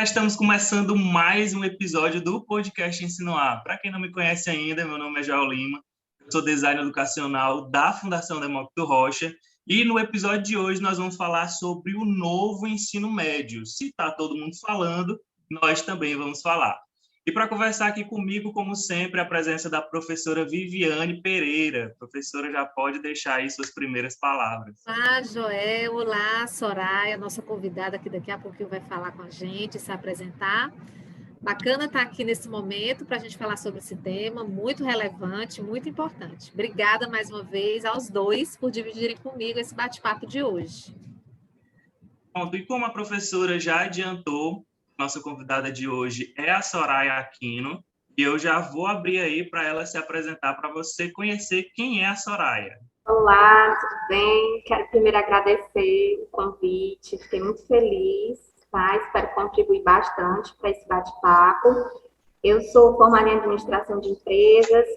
Estamos começando mais um episódio do podcast Ensino A. Para quem não me conhece ainda, meu nome é João Lima, eu sou designer educacional da Fundação Demócrito Rocha e no episódio de hoje nós vamos falar sobre o novo ensino médio. Se está todo mundo falando, nós também vamos falar. E para conversar aqui comigo, como sempre, a presença da professora Viviane Pereira. Professora, já pode deixar aí suas primeiras palavras. Olá, Joel. Olá, Soraya, nossa convidada que daqui a pouquinho vai falar com a gente, se apresentar. Bacana estar aqui nesse momento para a gente falar sobre esse tema, muito relevante, muito importante. Obrigada mais uma vez aos dois por dividirem comigo esse bate-papo de hoje. Pronto, e como a professora já adiantou, nossa convidada de hoje é a Soraya Aquino, e eu já vou abrir aí para ela se apresentar, para você conhecer quem é a Soraya. Olá, tudo bem? Quero primeiro agradecer o convite, fiquei muito feliz, tá? Espero contribuir bastante para esse bate-papo. Eu sou formada em administração de empresas,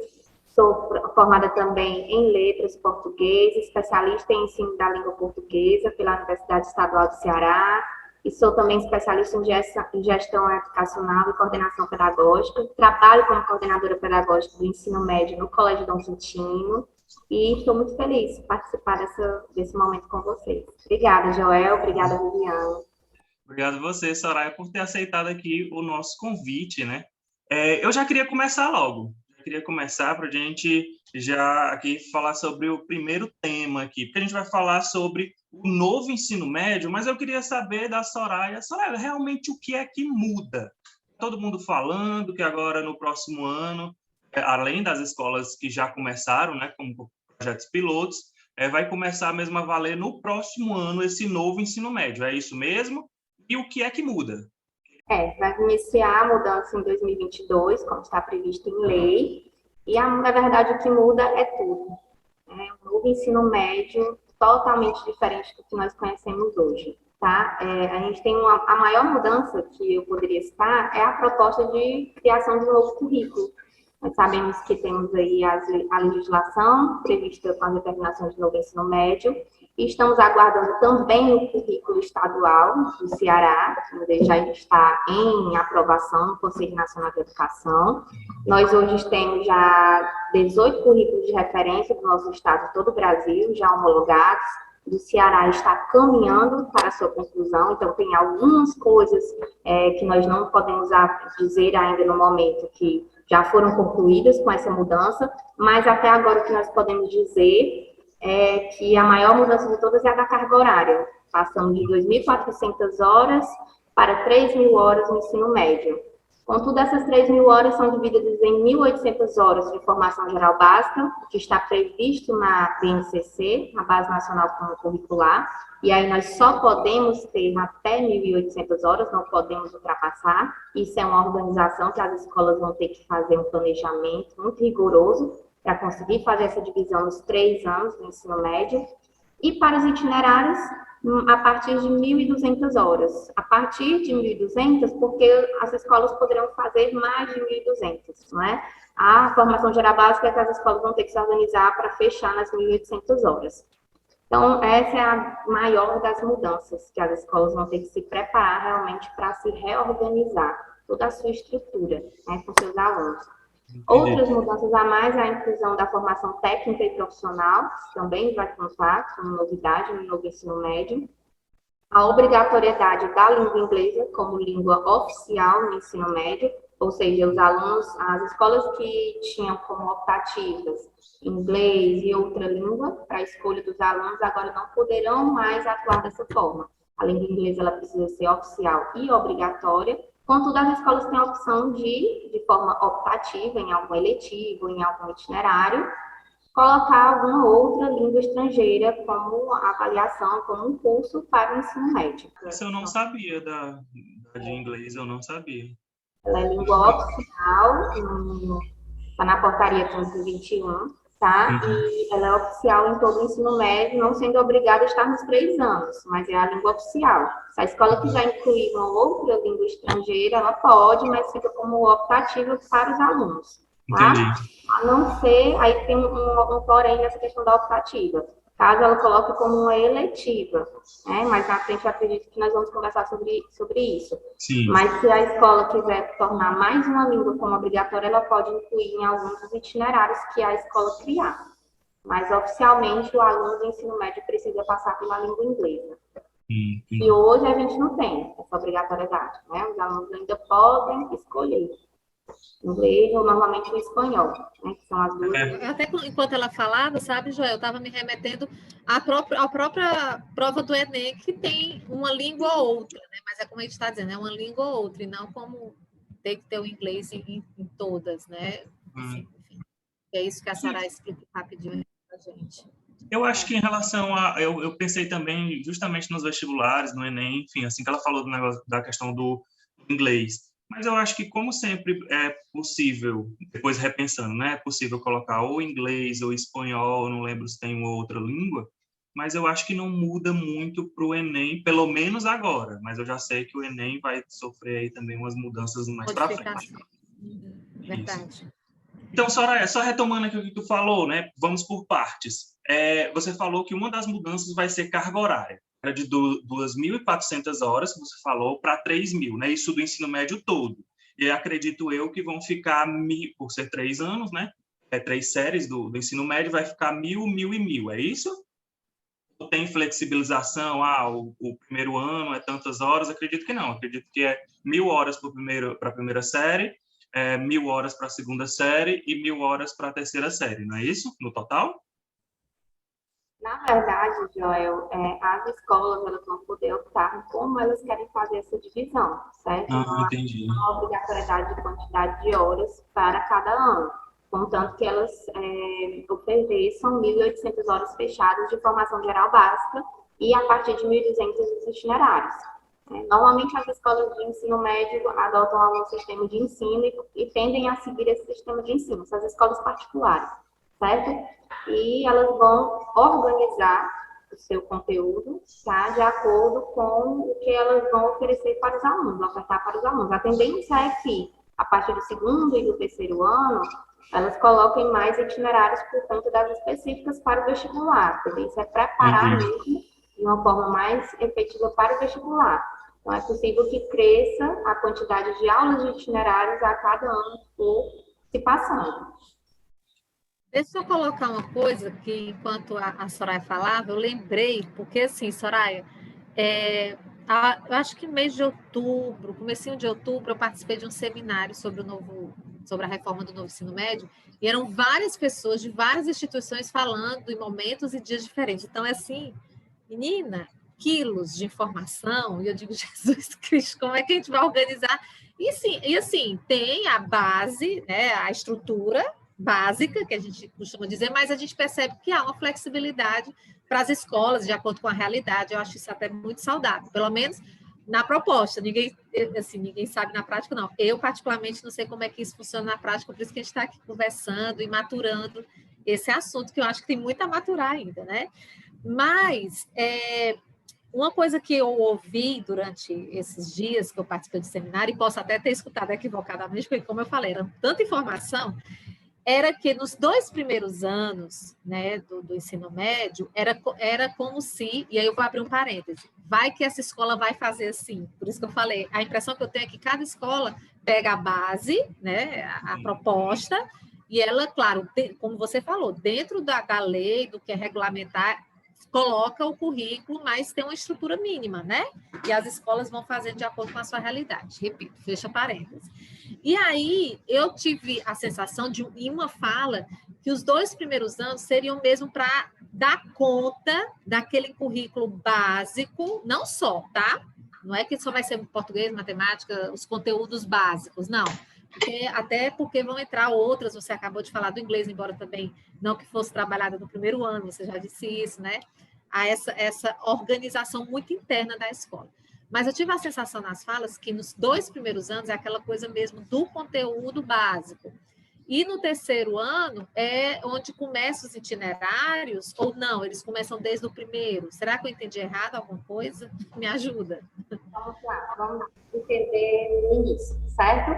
sou formada também em letras português, especialista em ensino da língua portuguesa pela Universidade Estadual do Ceará, e sou também especialista em gestão educacional e coordenação pedagógica. Trabalho como coordenadora pedagógica do ensino médio no Colégio Dom Quintino e estou muito feliz de participar desse momento com vocês. Obrigada, Joel. Obrigada, Viviane. Obrigado a você, Soraya, por ter aceitado aqui o nosso convite, né? Eu já queria começar logo. Queria começar para a gente já aqui falar sobre o primeiro tema aqui, porque a gente vai falar sobre o novo ensino médio, mas eu queria saber da Soraya, realmente o que é que muda? Todo mundo falando que agora no próximo ano, além das escolas que já começaram, né, como projetos pilotos, vai começar mesmo a valer no próximo ano esse novo ensino médio, é isso mesmo? E o que é que muda? Vai iniciar a mudança em 2022, como está previsto em lei, e na verdade o que muda é tudo. Um novo ensino médio totalmente diferente do que nós conhecemos hoje, tá? A gente tem a maior mudança que eu poderia citar é a proposta de criação de um novo currículo. Nós sabemos que temos aí a legislação prevista com as determinações do novo ensino médio e estamos aguardando também o currículo estadual do Ceará, que já está em aprovação no Conselho Nacional de Educação. Nós hoje temos já 18 currículos de referência do nosso estado e todo o Brasil, já homologados. Do Ceará está caminhando para a sua conclusão, então tem algumas coisas que nós não podemos dizer ainda no momento que já foram concluídas com essa mudança, mas até agora o que nós podemos dizer é que a maior mudança de todas é a da carga horária, passando de 2.400 horas para 3.000 horas no ensino médio. Contudo, essas 3.000 horas são divididas em 1.800 horas de formação geral básica, que está previsto na BNCC, na Base Nacional Comum Curricular, e aí nós só podemos ter até 1.800 horas, não podemos ultrapassar. Isso é uma organização que as escolas vão ter que fazer um planejamento muito rigoroso para conseguir fazer essa divisão nos 3 anos do ensino médio. E para os itinerários, a partir de 1.200 horas. A partir de 1.200, porque as escolas poderão fazer mais de 1.200, não é? A formação geral básica é que as escolas vão ter que se organizar para fechar nas 1.800 horas. Então, essa é a maior das mudanças, que as escolas vão ter que se preparar realmente para se reorganizar toda a sua estrutura, né, com seus alunos. Outras mudanças a mais é a inclusão da formação técnica e profissional, que também vai contar como novidade no novo ensino médio. A obrigatoriedade da língua inglesa como língua oficial no ensino médio, ou seja, os alunos, as escolas que tinham como optativas inglês e outra língua para a escolha dos alunos, agora não poderão mais atuar dessa forma. A língua inglesa ela precisa ser oficial e obrigatória. Contudo, as escolas têm a opção de forma optativa, em algum eletivo, em algum itinerário, colocar alguma outra língua estrangeira como avaliação, como um curso para o ensino médio. Isso eu não sabia, de inglês eu não sabia. Ela é língua oficial, está na portaria 521, tá? E ela é oficial em todo o ensino médio, não sendo obrigada a estar nos 3 anos, mas é a língua oficial. Se a escola quiser incluir uma outra língua estrangeira, ela pode, mas fica como optativa para os alunos, tá? Entendi. A não ser, aí tem um porém nessa questão da optativa. caso ela coloque como uma eletiva, né? Mas na frente eu acredito que nós vamos conversar sobre isso. Sim. Mas se a escola quiser tornar mais uma língua como obrigatória, ela pode incluir em alguns dos itinerários que a escola criar. Mas oficialmente o aluno do ensino médio precisa passar pela língua inglesa. E hoje a gente não tem essa obrigatoriedade, né? Os alunos ainda podem escolher inglês ou normalmente o espanhol, né? Que são as duas. Até enquanto ela falava, sabe, Joel, eu estava me remetendo à própria prova do Enem, que tem uma língua ou outra, né? Mas é como a gente está dizendo, é uma língua ou outra, e não como tem que ter o inglês em todas, né? Assim, enfim. É isso que a Soraya explica rapidinho para a gente. Eu acho que em relação a... Eu pensei também justamente nos vestibulares, no Enem, enfim, assim que ela falou do negócio, da questão do inglês. Mas eu acho que, como sempre, é possível, depois repensando, né? É possível colocar ou inglês ou espanhol, não lembro se tem uma outra língua, mas eu acho que não muda muito para o Enem, pelo menos agora. Mas eu já sei que o Enem vai sofrer aí também umas mudanças mais para frente. Verdade. Isso. Então, Soraya, só retomando aqui o que tu falou, né? Vamos por partes. Você falou que uma das mudanças vai ser carga horária. Era de 2.400 horas, que você falou, para 3.000, né? Isso do ensino médio todo. E acredito eu que vão ficar, por ser 3 anos, né? 3 séries do ensino médio, vai ficar 1.000, 1.000 e 1.000, é isso? Ou tem flexibilização? O primeiro ano é tantas horas? Acredito que não. Acredito que é 1.000 horas para a primeira série, 1.000 horas para a segunda série e 1.000 horas para a terceira série, não é isso? No total? Na verdade, Joel, as escolas elas vão poder optar como elas querem fazer essa divisão, certo? Entendi. Não há obrigatoriedade de quantidade de horas para cada ano, contanto que elas ofereçam 1.800 horas fechadas de formação geral básica e a partir de 1.200 os itinerários. Normalmente, as escolas de ensino médio adotam algum sistema de ensino e tendem a seguir esse sistema de ensino, essas escolas particulares, certo? E elas vão organizar o seu conteúdo, tá, de acordo com o que elas vão oferecer para os alunos, ofertar para os alunos. A tendência é que, a partir do segundo e do terceiro ano, elas coloquem mais itinerários por conta das específicas para o vestibular. A tendência é preparar mesmo de uma forma mais efetiva para o vestibular. Então, é possível que cresça a quantidade de aulas de itinerários a cada ano que for se passando. Deixa eu colocar uma coisa que, enquanto a Soraya falava, eu lembrei, porque assim, Soraya, eu acho que mês de outubro, comecinho de outubro, eu participei de um seminário sobre a reforma do novo ensino médio, e eram várias pessoas de várias instituições falando em momentos e dias diferentes. Então, é assim, menina, quilos de informação, e eu digo, Jesus Cristo, como é que a gente vai organizar? E assim, tem a base, né, a estrutura básica, que a gente costuma dizer, mas a gente percebe que há uma flexibilidade para as escolas, de acordo com a realidade. Eu acho isso até muito saudável, pelo menos na proposta. Ninguém sabe na prática, não. Eu, particularmente, não sei como é que isso funciona na prática, por isso que a gente está aqui conversando e maturando esse assunto, que eu acho que tem muito a maturar ainda, né? Mas uma coisa que eu ouvi durante esses dias que eu participei do seminário, e posso até ter escutado equivocadamente, porque, como eu falei, era tanta informação, era que nos 2 primeiros anos, né, do ensino médio, era como se, e aí eu vou abrir um parêntese, vai que essa escola vai fazer assim. Por isso que eu falei, a impressão que eu tenho é que cada escola pega a base, né, a proposta, e ela, claro, como você falou, dentro da lei, do que é regulamentar, coloca o currículo, mas tem uma estrutura mínima, né? E as escolas vão fazer de acordo com a sua realidade. Repito, fecha parênteses. E aí, eu tive a sensação em uma fala que os 2 primeiros anos seriam mesmo para dar conta daquele currículo básico, não só, tá? Não é que só vai ser português, matemática, os conteúdos básicos, não. Até porque vão entrar outras, você acabou de falar do inglês, embora também não que fosse trabalhada no primeiro ano, você já disse isso, né? Há essa organização muito interna da escola. Mas eu tive a sensação nas falas que nos 2 primeiros anos é aquela coisa mesmo do conteúdo básico. E no terceiro ano é onde começam os itinerários, ou não, eles começam desde o primeiro. Será que eu entendi errado alguma coisa? Me ajuda. Vamos lá, vamos entender no início, certo?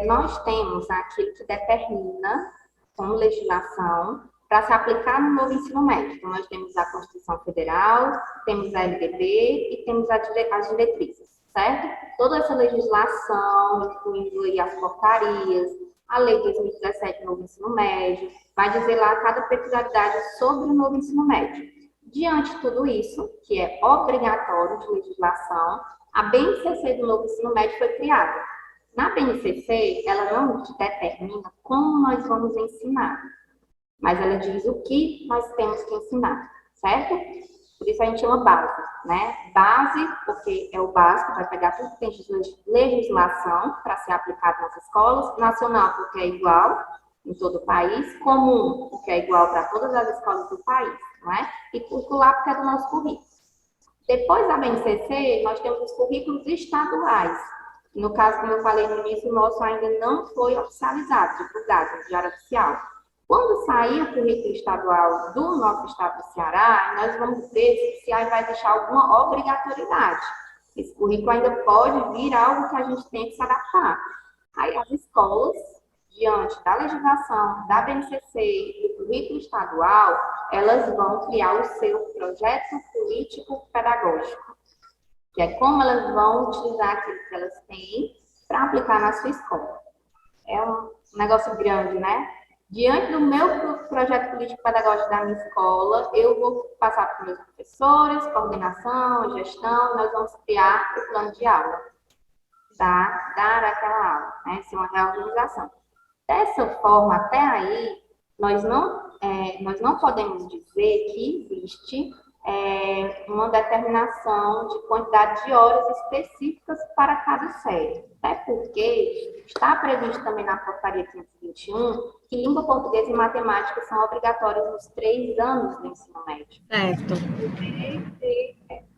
Nós temos aquilo que determina, como legislação, para se aplicar no novo ensino médio. Então, nós temos a Constituição Federal, temos a LDB e temos as diretrizes, certo? Toda essa legislação, incluindo aí as portarias, a Lei 2017 do novo ensino médio, vai dizer lá cada peculiaridade sobre o novo ensino médio. Diante de tudo isso, que é obrigatório de legislação, a BNCC do novo ensino médio foi criada. Na BNCC, ela não determina como nós vamos ensinar, mas ela diz o que nós temos que ensinar, certo? Por isso a gente chama base, né? Base, porque é o básico, vai pegar tudo que tem de legislação para ser aplicado nas escolas, nacional, porque é igual em todo o país, comum, porque é igual para todas as escolas do país, não é? E curricular, porque é do nosso currículo. Depois da BNCC, nós temos os currículos estaduais. No caso, como eu falei no início, o nosso ainda não foi oficializado, divulgado no Diário Oficial. Quando sair o currículo estadual do nosso estado do Ceará, nós vamos ver se aí vai deixar alguma obrigatoriedade. Esse currículo ainda pode vir algo que a gente tem que se adaptar. Aí as escolas, diante da legislação, da BNCC e do currículo estadual, elas vão criar o seu projeto político-pedagógico, que é como elas vão utilizar aquilo que elas têm para aplicar na sua escola. É um negócio grande, né? Diante do meu projeto político-pedagógico da minha escola, eu vou passar para os meus professores, coordenação, gestão, nós vamos criar o plano de aula, tá? Dar aquela aula, né? Ser uma reorganização. Dessa forma, até aí, nós não podemos dizer que existe uma determinação de quantidade de horas específicas para cada série. Até porque está previsto também na portaria 521 que língua portuguesa e matemática são obrigatórias nos 3 anos do ensino médio. Certo.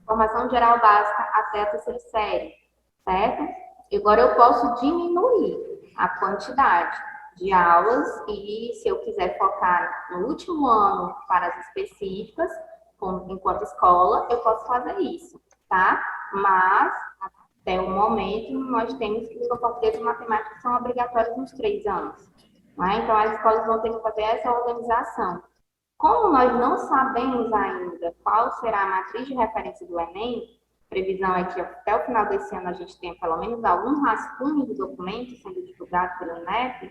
Formação geral básica até a 3ª série, certo? Agora eu posso diminuir a quantidade de aulas e, se eu quiser focar no último ano para as específicas, enquanto escola, eu posso fazer isso, tá? Mas, até o momento, nós temos que língua portuguesa e matemática são obrigatórias nos 3 anos. Né? Então, as escolas vão ter que fazer essa organização. Como nós não sabemos ainda qual será a matriz de referência do Enem, previsão é que até o final desse ano a gente tenha pelo menos algum rascunho do documento sendo divulgado pelo INEP,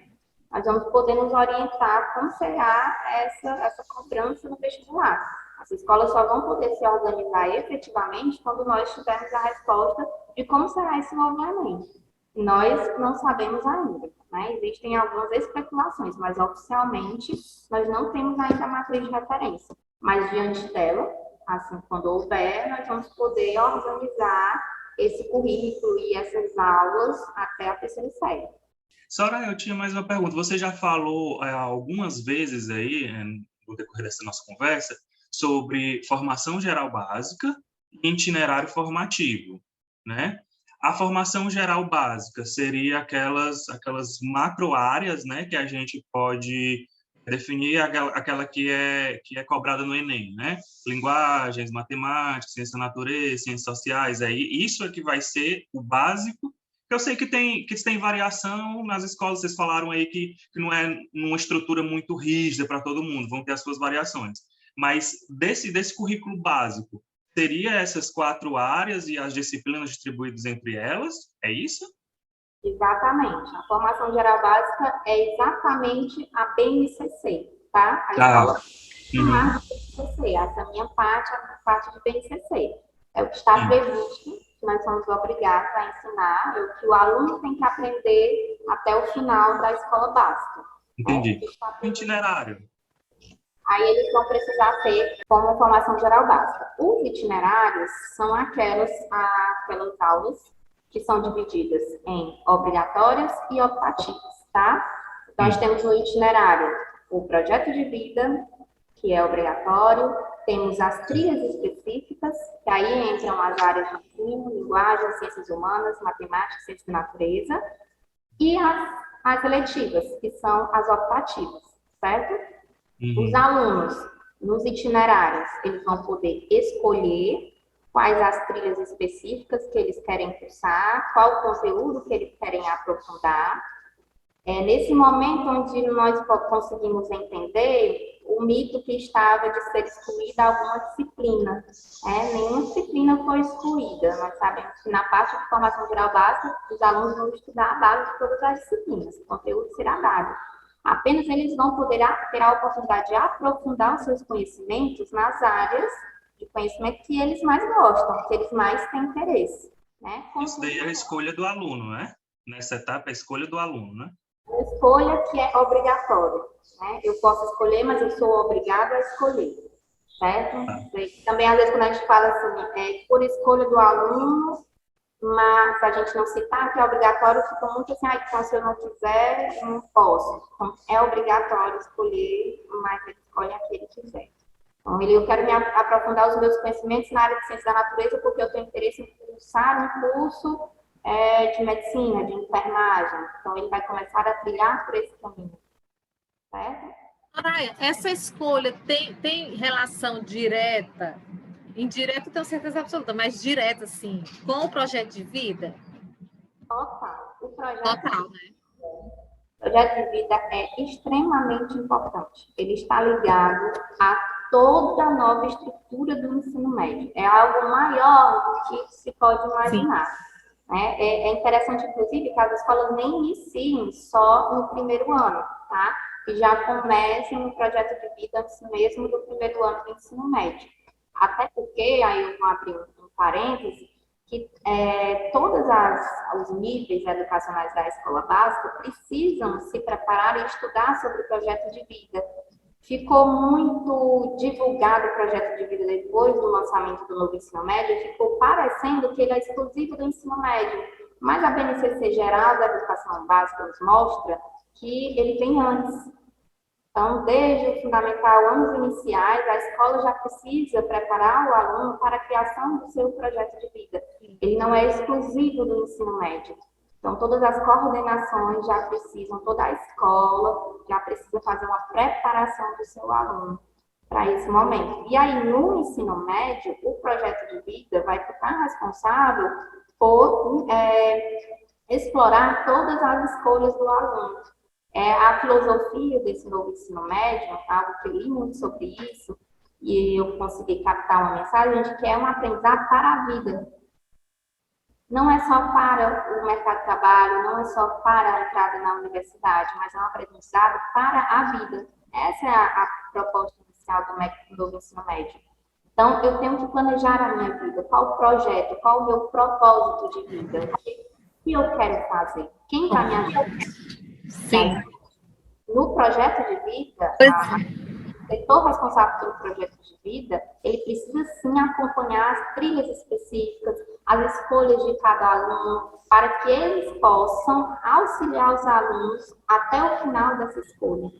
nós vamos poder nos orientar como será essa cobrança no vestibular. As escolas só vão poder se organizar efetivamente quando nós tivermos a resposta de como será esse novo Enem. Nós não sabemos ainda, né? Existem algumas especulações, mas oficialmente nós não temos ainda a matriz de referência. Mas diante dela, assim, quando houver, nós vamos poder organizar esse currículo e essas aulas até a 3ª série. Soraya, eu tinha mais uma pergunta. Você já falou algumas vezes aí, no decorrer dessa nossa conversa, sobre formação geral básica e itinerário formativo, né? A formação geral básica seria aquelas macro-áreas, né, que a gente pode definir, aquela que é cobrada no Enem, né? Linguagens, matemática, ciência da natureza, ciências sociais, aí isso é que vai ser o básico. Eu sei que tem variação nas escolas, vocês falaram aí que não é uma estrutura muito rígida para todo mundo, vão ter as suas variações. Mas desse currículo básico, seria essas 4 áreas e as disciplinas distribuídas entre elas? É isso? Exatamente. A formação geral básica é exatamente a BNCC, tá? A escola chamada BNCC. Essa é a minha parte, a parte de BNCC. É o que está previsto, que nós somos obrigados a ensinar, é o que o aluno tem que aprender até o final da escola básica. Entendi. Itinerário. Aí eles vão precisar ter como formação geral básica. Os itinerários são aquelas aulas que são divididas em obrigatórias e optativas, tá? Então, nós temos no itinerário o projeto de vida, que é obrigatório, temos as trilhas específicas, que aí entram as áreas de ensino, linguagem, ciências humanas, matemática, ciência da natureza, e as eletivas, que são as optativas, certo? Os alunos, nos itinerários, eles vão poder escolher quais as trilhas específicas que eles querem cursar, qual o conteúdo que eles querem aprofundar. Nesse momento onde nós conseguimos entender o mito que estava de ser excluída alguma disciplina. Nenhuma disciplina foi excluída. Nós sabemos que na parte de formação geral básica, os alunos vão estudar a base de todas as disciplinas, o conteúdo será dado. Apenas eles vão poder ter a oportunidade de aprofundar os seus conhecimentos nas áreas de conhecimento que eles mais gostam, que eles mais têm interesse. Né? Isso daí é a escolha do aluno, né? Nessa etapa, a escolha do aluno, né? A escolha que é obrigatória. Né? Eu posso escolher, mas eu sou obrigado a escolher. Certo? Também, às vezes, quando a gente fala assim, por escolha do aluno, mas a gente não citar que é obrigatório, fica muito assim, então se eu não quiser, eu não posso. Então, é obrigatório escolher, mas ele escolhe aquele que quiser. Então, eu quero me aprofundar os meus conhecimentos na área de ciência da natureza, porque eu tenho interesse em cursar um curso de medicina, de enfermagem. Então, ele vai começar a trilhar por esse caminho. Certo? Soraya, essa escolha tem relação direta, indireta, tenho certeza absoluta, mas direta, sim, com o projeto de vida? Total. Total, né? O projeto de vida é extremamente importante. Ele está ligado a toda a nova estrutura do ensino médio. É algo maior do que se pode imaginar. Né? É interessante, inclusive, que as escolas nem iniciem só no primeiro ano, tá? E já comecem no projeto de vida antes mesmo do primeiro ano do ensino médio. Até porque, aí eu vou abrir um parêntese, que todos os níveis educacionais da escola básica precisam se preparar e estudar sobre o projeto de vida. Ficou muito divulgado o projeto de vida depois do lançamento do novo ensino médio, ficou parecendo que ele é exclusivo do ensino médio, mas a BNCC geral da educação básica nos mostra que ele vem antes. Então, desde o fundamental, anos iniciais, a escola já precisa preparar o aluno para a criação do seu projeto de vida. Ele não é exclusivo do ensino médio. Então, todas as coordenações já precisam, toda a escola já precisa fazer uma preparação do seu aluno para esse momento. E aí, no ensino médio, o projeto de vida vai ficar responsável por explorar todas as escolhas do aluno. A filosofia desse novo ensino médio, algo que eu li muito sobre isso, e eu consegui captar uma mensagem de que é um aprendizado para a vida. Não é só para o mercado de trabalho, não é só para a entrada na universidade, mas é um aprendizado para a vida. Essa é a proposta inicial do novo ensino médio. Então, eu tenho que planejar a minha vida, qual o projeto, qual o meu propósito de vida, o que eu quero fazer, quem vai me ajudar. Sim. No projeto de vida, o setor responsável pelo projeto de vida, ele precisa sim acompanhar as trilhas específicas, as escolhas de cada aluno, para que eles possam auxiliar os alunos até o final dessa escolha.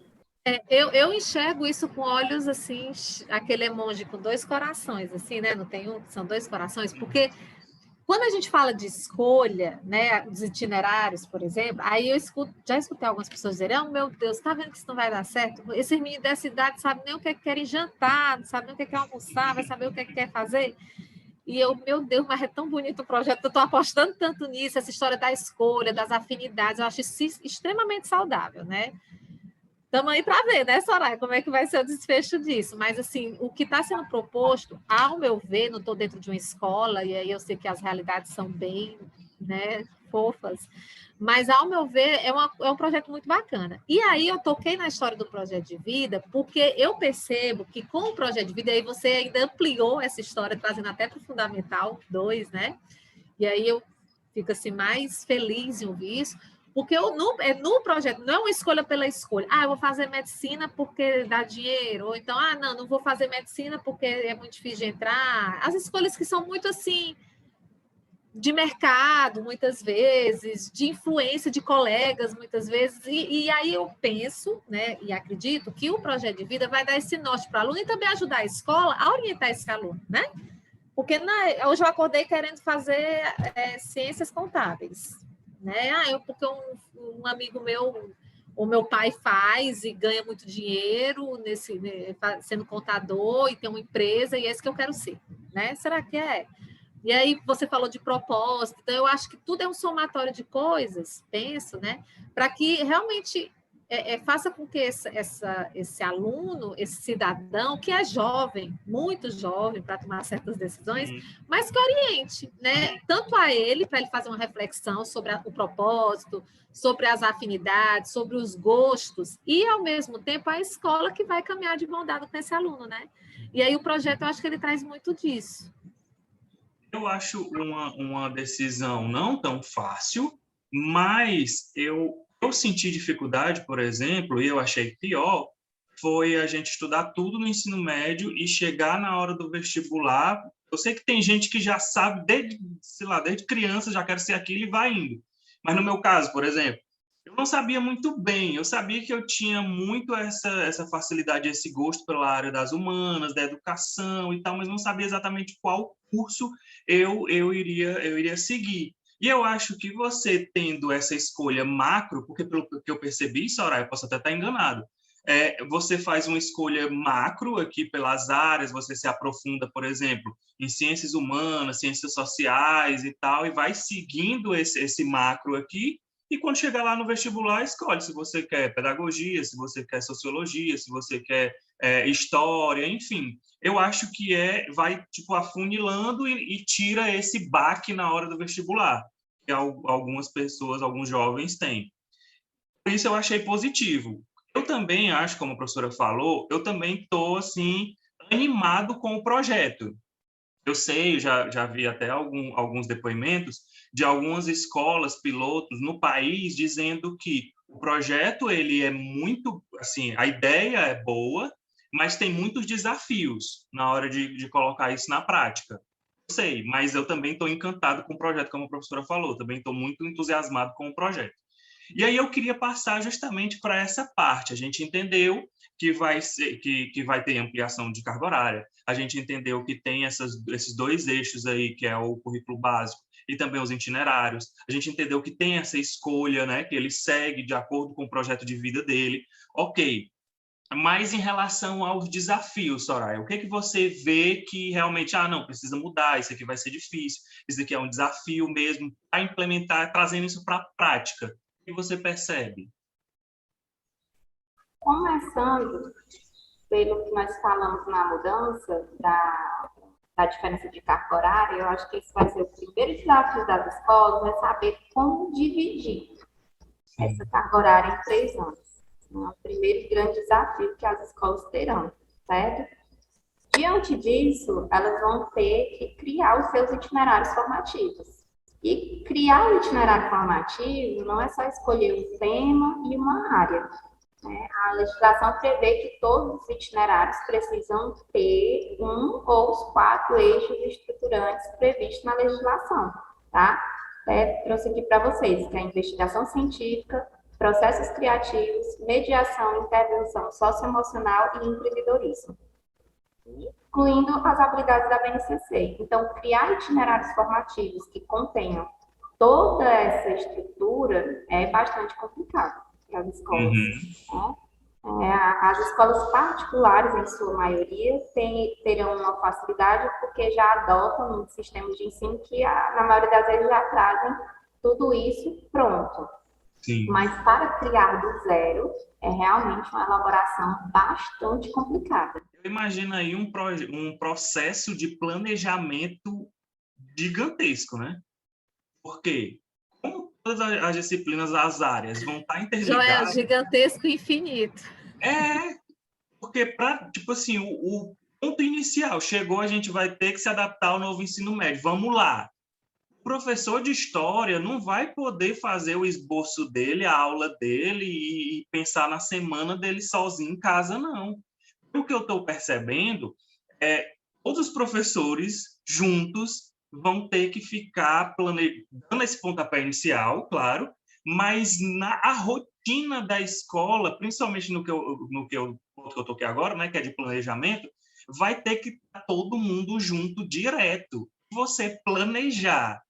Eu enxergo isso com olhos assim, aquele emoji com dois corações, assim, né? Não tem são dois corações, porque quando a gente fala de escolha, né, dos itinerários, por exemplo, aí já escutei algumas pessoas dizerem, meu Deus, tá vendo que isso não vai dar certo? Esses meninos dessa idade sabem nem o que querem jantar, não sabem nem o que querem almoçar, vai saber o que quer fazer. E meu Deus, mas é tão bonito o projeto, eu estou apostando tanto nisso, essa história da escolha, das afinidades, eu acho isso extremamente saudável, né? Estamos aí para ver, né, Soraya, como é que vai ser o desfecho disso. Mas, assim, o que está sendo proposto, ao meu ver, não estou dentro de uma escola, e aí eu sei que as realidades são bem, né, fofas, mas, ao meu ver, é um projeto muito bacana. E aí eu toquei na história do projeto de vida, porque eu percebo que com o projeto de vida, aí você ainda ampliou essa história, trazendo até para o Fundamental 2, né? E aí eu fico, assim, mais feliz em ouvir isso, porque no projeto não é uma escolha pela escolha. Eu vou fazer medicina porque dá dinheiro. Ou então, não vou fazer medicina porque é muito difícil de entrar. As escolhas que são muito assim, de mercado, muitas vezes, de influência de colegas, muitas vezes. E aí eu penso, né, e acredito que o projeto de vida vai dar esse norte para o aluno e também ajudar a escola a orientar esse aluno, né? Porque hoje eu acordei querendo fazer ciências contábeis. Né? Porque um amigo meu, o meu pai faz e ganha muito dinheiro sendo contador e tem uma empresa, e é isso que eu quero ser. Né? Será que é? E aí você falou de propósito, então eu acho que tudo é um somatório de coisas, penso, né? Para que realmente faça com que esse aluno, esse cidadão, que é jovem, muito jovem para tomar certas decisões, mas que oriente, né? Tanto a ele, para ele fazer uma reflexão sobre o propósito, sobre as afinidades, sobre os gostos, e, ao mesmo tempo, a escola que vai caminhar de mão dada com esse aluno, né? E aí o projeto, eu acho que ele traz muito disso. Eu acho uma decisão não tão fácil, mas eu senti dificuldade, por exemplo, e eu achei pior, foi a gente estudar tudo no ensino médio e chegar na hora do vestibular. Eu sei que tem gente que já sabe, desde, sei lá, desde criança, já quer ser aquilo e vai indo. Mas no meu caso, por exemplo, eu não sabia muito bem. Eu sabia que eu tinha muito essa facilidade, esse gosto pela área das humanas, da educação e tal, mas não sabia exatamente qual curso eu iria seguir. E eu acho que você tendo essa escolha macro, porque pelo que eu percebi, Soraya, eu posso até estar enganado, você faz uma escolha macro aqui pelas áreas, você se aprofunda, por exemplo, em ciências humanas, ciências sociais e tal, e vai seguindo esse macro aqui, e quando chegar lá no vestibular, escolhe se você quer pedagogia, se você quer sociologia, se você quer história, enfim. Eu acho que vai tipo afunilando e tira esse baque na hora do vestibular, que algumas pessoas, alguns jovens têm. Por isso eu achei positivo. Eu também acho, como a professora falou, eu também estou assim animado com o projeto. Eu sei, já vi até alguns depoimentos de algumas escolas pilotos no país dizendo que o projeto ele é muito, assim, a ideia é boa, mas tem muitos desafios na hora de colocar isso na prática. Eu sei, mas eu também estou encantado com o projeto, como a professora falou, também estou muito entusiasmado com o projeto. E aí eu queria passar justamente para essa parte. A gente entendeu que vai ter ampliação de carga horária. A gente entendeu que tem esses dois eixos aí, que é o currículo básico e também os itinerários. A gente entendeu que tem essa escolha, né, que ele segue de acordo com o projeto de vida dele. Ok. Mas em relação aos desafios, Soraya, o que você vê que realmente, não, precisa mudar, isso aqui vai ser difícil, isso aqui é um desafio mesmo, para implementar, trazendo isso para a prática? O que você percebe? Começando pelo que nós falamos na mudança da diferença de carga horária, eu acho que esse vai ser o primeiro desafio das escolas, é saber como dividir essa carga horária em 3 anos. É o primeiro grande desafio que as escolas terão, certo? Diante disso, elas vão ter que criar os seus itinerários formativos. E criar o itinerário formativo não é só escolher um tema e uma área. Né? A legislação prevê que todos os itinerários precisam ter um ou os 4 eixos estruturantes previstos na legislação. Tá? Trouxe aqui para vocês, que é a investigação científica, processos criativos, mediação, intervenção socioemocional e empreendedorismo, incluindo as habilidades da BNCC. Então, criar itinerários formativos que contenham toda essa estrutura é bastante complicado para as escolas. As escolas particulares, em sua maioria, terão uma facilidade porque já adotam um sistema de ensino que, na maioria das vezes, já trazem tudo isso pronto. Sim. Mas para criar do zero, é realmente uma elaboração bastante complicada. Eu imagino aí um processo de planejamento gigantesco, né? Porque, como todas as disciplinas, as áreas vão estar interligadas... Joel, gigantesco e infinito. Porque tipo assim, o ponto inicial chegou, a gente vai ter que se adaptar ao novo ensino médio. Vamos lá. O professor de história não vai poder fazer o esboço dele, a aula dele e pensar na semana dele sozinho em casa, não. O que eu estou percebendo é todos os professores juntos vão ter que ficar dando esse pontapé inicial, claro, mas a rotina da escola, principalmente no que eu estou aqui agora, né, que é de planejamento, vai ter que estar todo mundo junto direto. Você planejar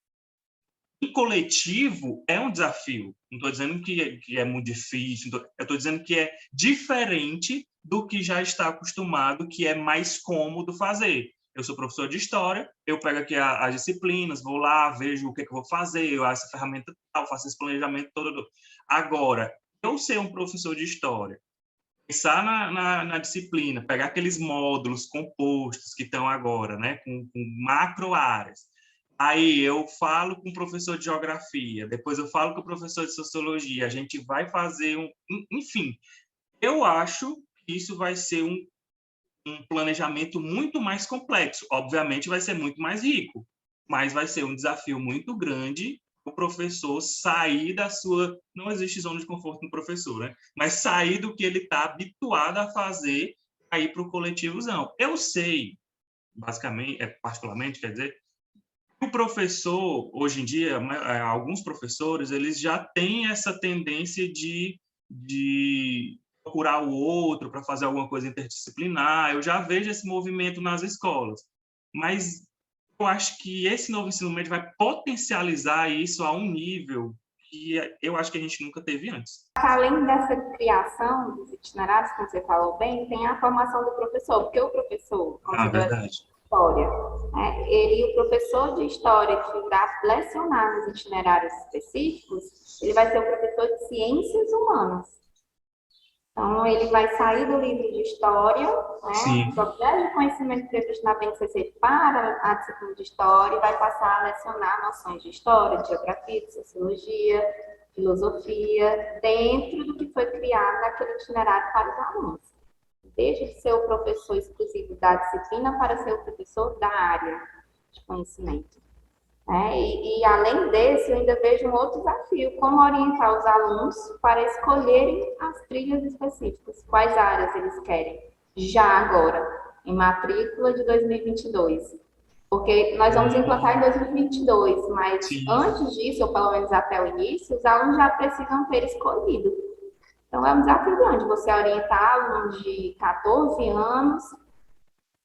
em coletivo é um desafio. Não estou dizendo que é muito difícil, eu estou dizendo que é diferente do que já está acostumado, que é mais cômodo fazer. Eu sou professor de história, eu pego aqui as disciplinas, vou lá, vejo o que eu vou fazer, eu essa ferramenta tal, faço esse planejamento todo. Agora, eu ser um professor de história, pensar na disciplina, pegar aqueles módulos compostos que estão agora, né, com macro áreas. Aí eu falo com o professor de geografia, depois eu falo com o professor de sociologia, a gente vai fazer enfim, eu acho que isso vai ser um planejamento muito mais complexo. Obviamente vai ser muito mais rico, mas vai ser um desafio muito grande o professor sair da sua... Não existe zona de conforto no professor, né? Mas sair do que ele está habituado a fazer para ir para o coletivozão. Eu sei, basicamente, particularmente, quer dizer, o professor, hoje em dia, alguns professores, eles já têm essa tendência de procurar o outro para fazer alguma coisa interdisciplinar. Eu já vejo esse movimento nas escolas. Mas eu acho que esse novo ensino médio vai potencializar isso a um nível que eu acho que a gente nunca teve antes. Além dessa criação dos itinerários, como você falou bem, tem a formação do professor, porque o professor, como você Verdade. História, né, o professor de História que irá lecionar nos itinerários específicos, ele vai ser o professor de Ciências Humanas. Então, ele vai sair do livro de História, né, do objeto de conhecimento previsto na BNCC para a disciplina de História, e vai passar a lecionar noções de História, de Geografia, de Sociologia, Filosofia, dentro do que foi criado naquele itinerário para os alunos. Deixa de ser o professor exclusivo da disciplina para ser o professor da área de conhecimento. E além desse, eu ainda vejo um outro desafio, como orientar os alunos para escolherem as trilhas específicas, quais áreas eles querem, já agora, em matrícula de 2022. Porque nós vamos implantar em 2022, mas antes disso, ou pelo menos até o início, os alunos já precisam ter escolhido. Então, é um desafio grande você orientar alunos de 14 anos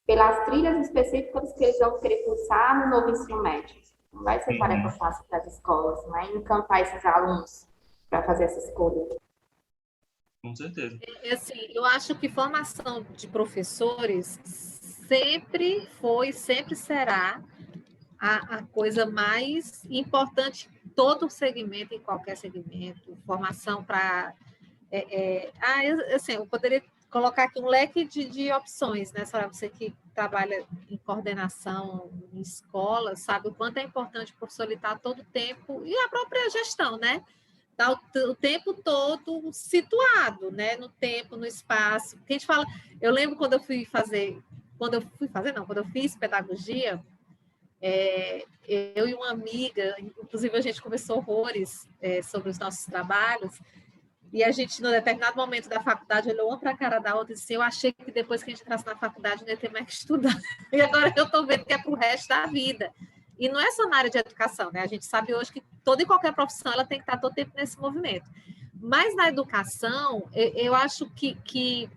pelas trilhas específicas que eles vão querer cursar no novo ensino médio. Não vai ser tarefa fácil para as escolas, não é? Encantar esses alunos para fazer essa escolha. Com certeza. Assim, eu acho que formação de professores sempre foi, sempre será a coisa mais importante em todo segmento, em qualquer segmento. Formação para... assim, eu poderia colocar aqui um leque de opções, né, Soraya? Você que trabalha em coordenação em escola, sabe o quanto é importante o professor estar todo o tempo, e a própria gestão, né? Tá o tempo todo situado, né? No tempo, no espaço. Porque a gente fala, eu lembro quando eu fiz pedagogia, eu e uma amiga, inclusive a gente conversou horrores sobre os nossos trabalhos, e a gente, no determinado momento da faculdade, olhou uma para a cara da outra e disse, eu achei que depois que a gente entrasse na faculdade não ia ter mais que estudar. E agora eu estou vendo que é para o resto da vida. E não é só na área de educação, né? A gente sabe hoje que toda e qualquer profissão ela tem que estar todo tempo nesse movimento. Mas na educação, eu acho que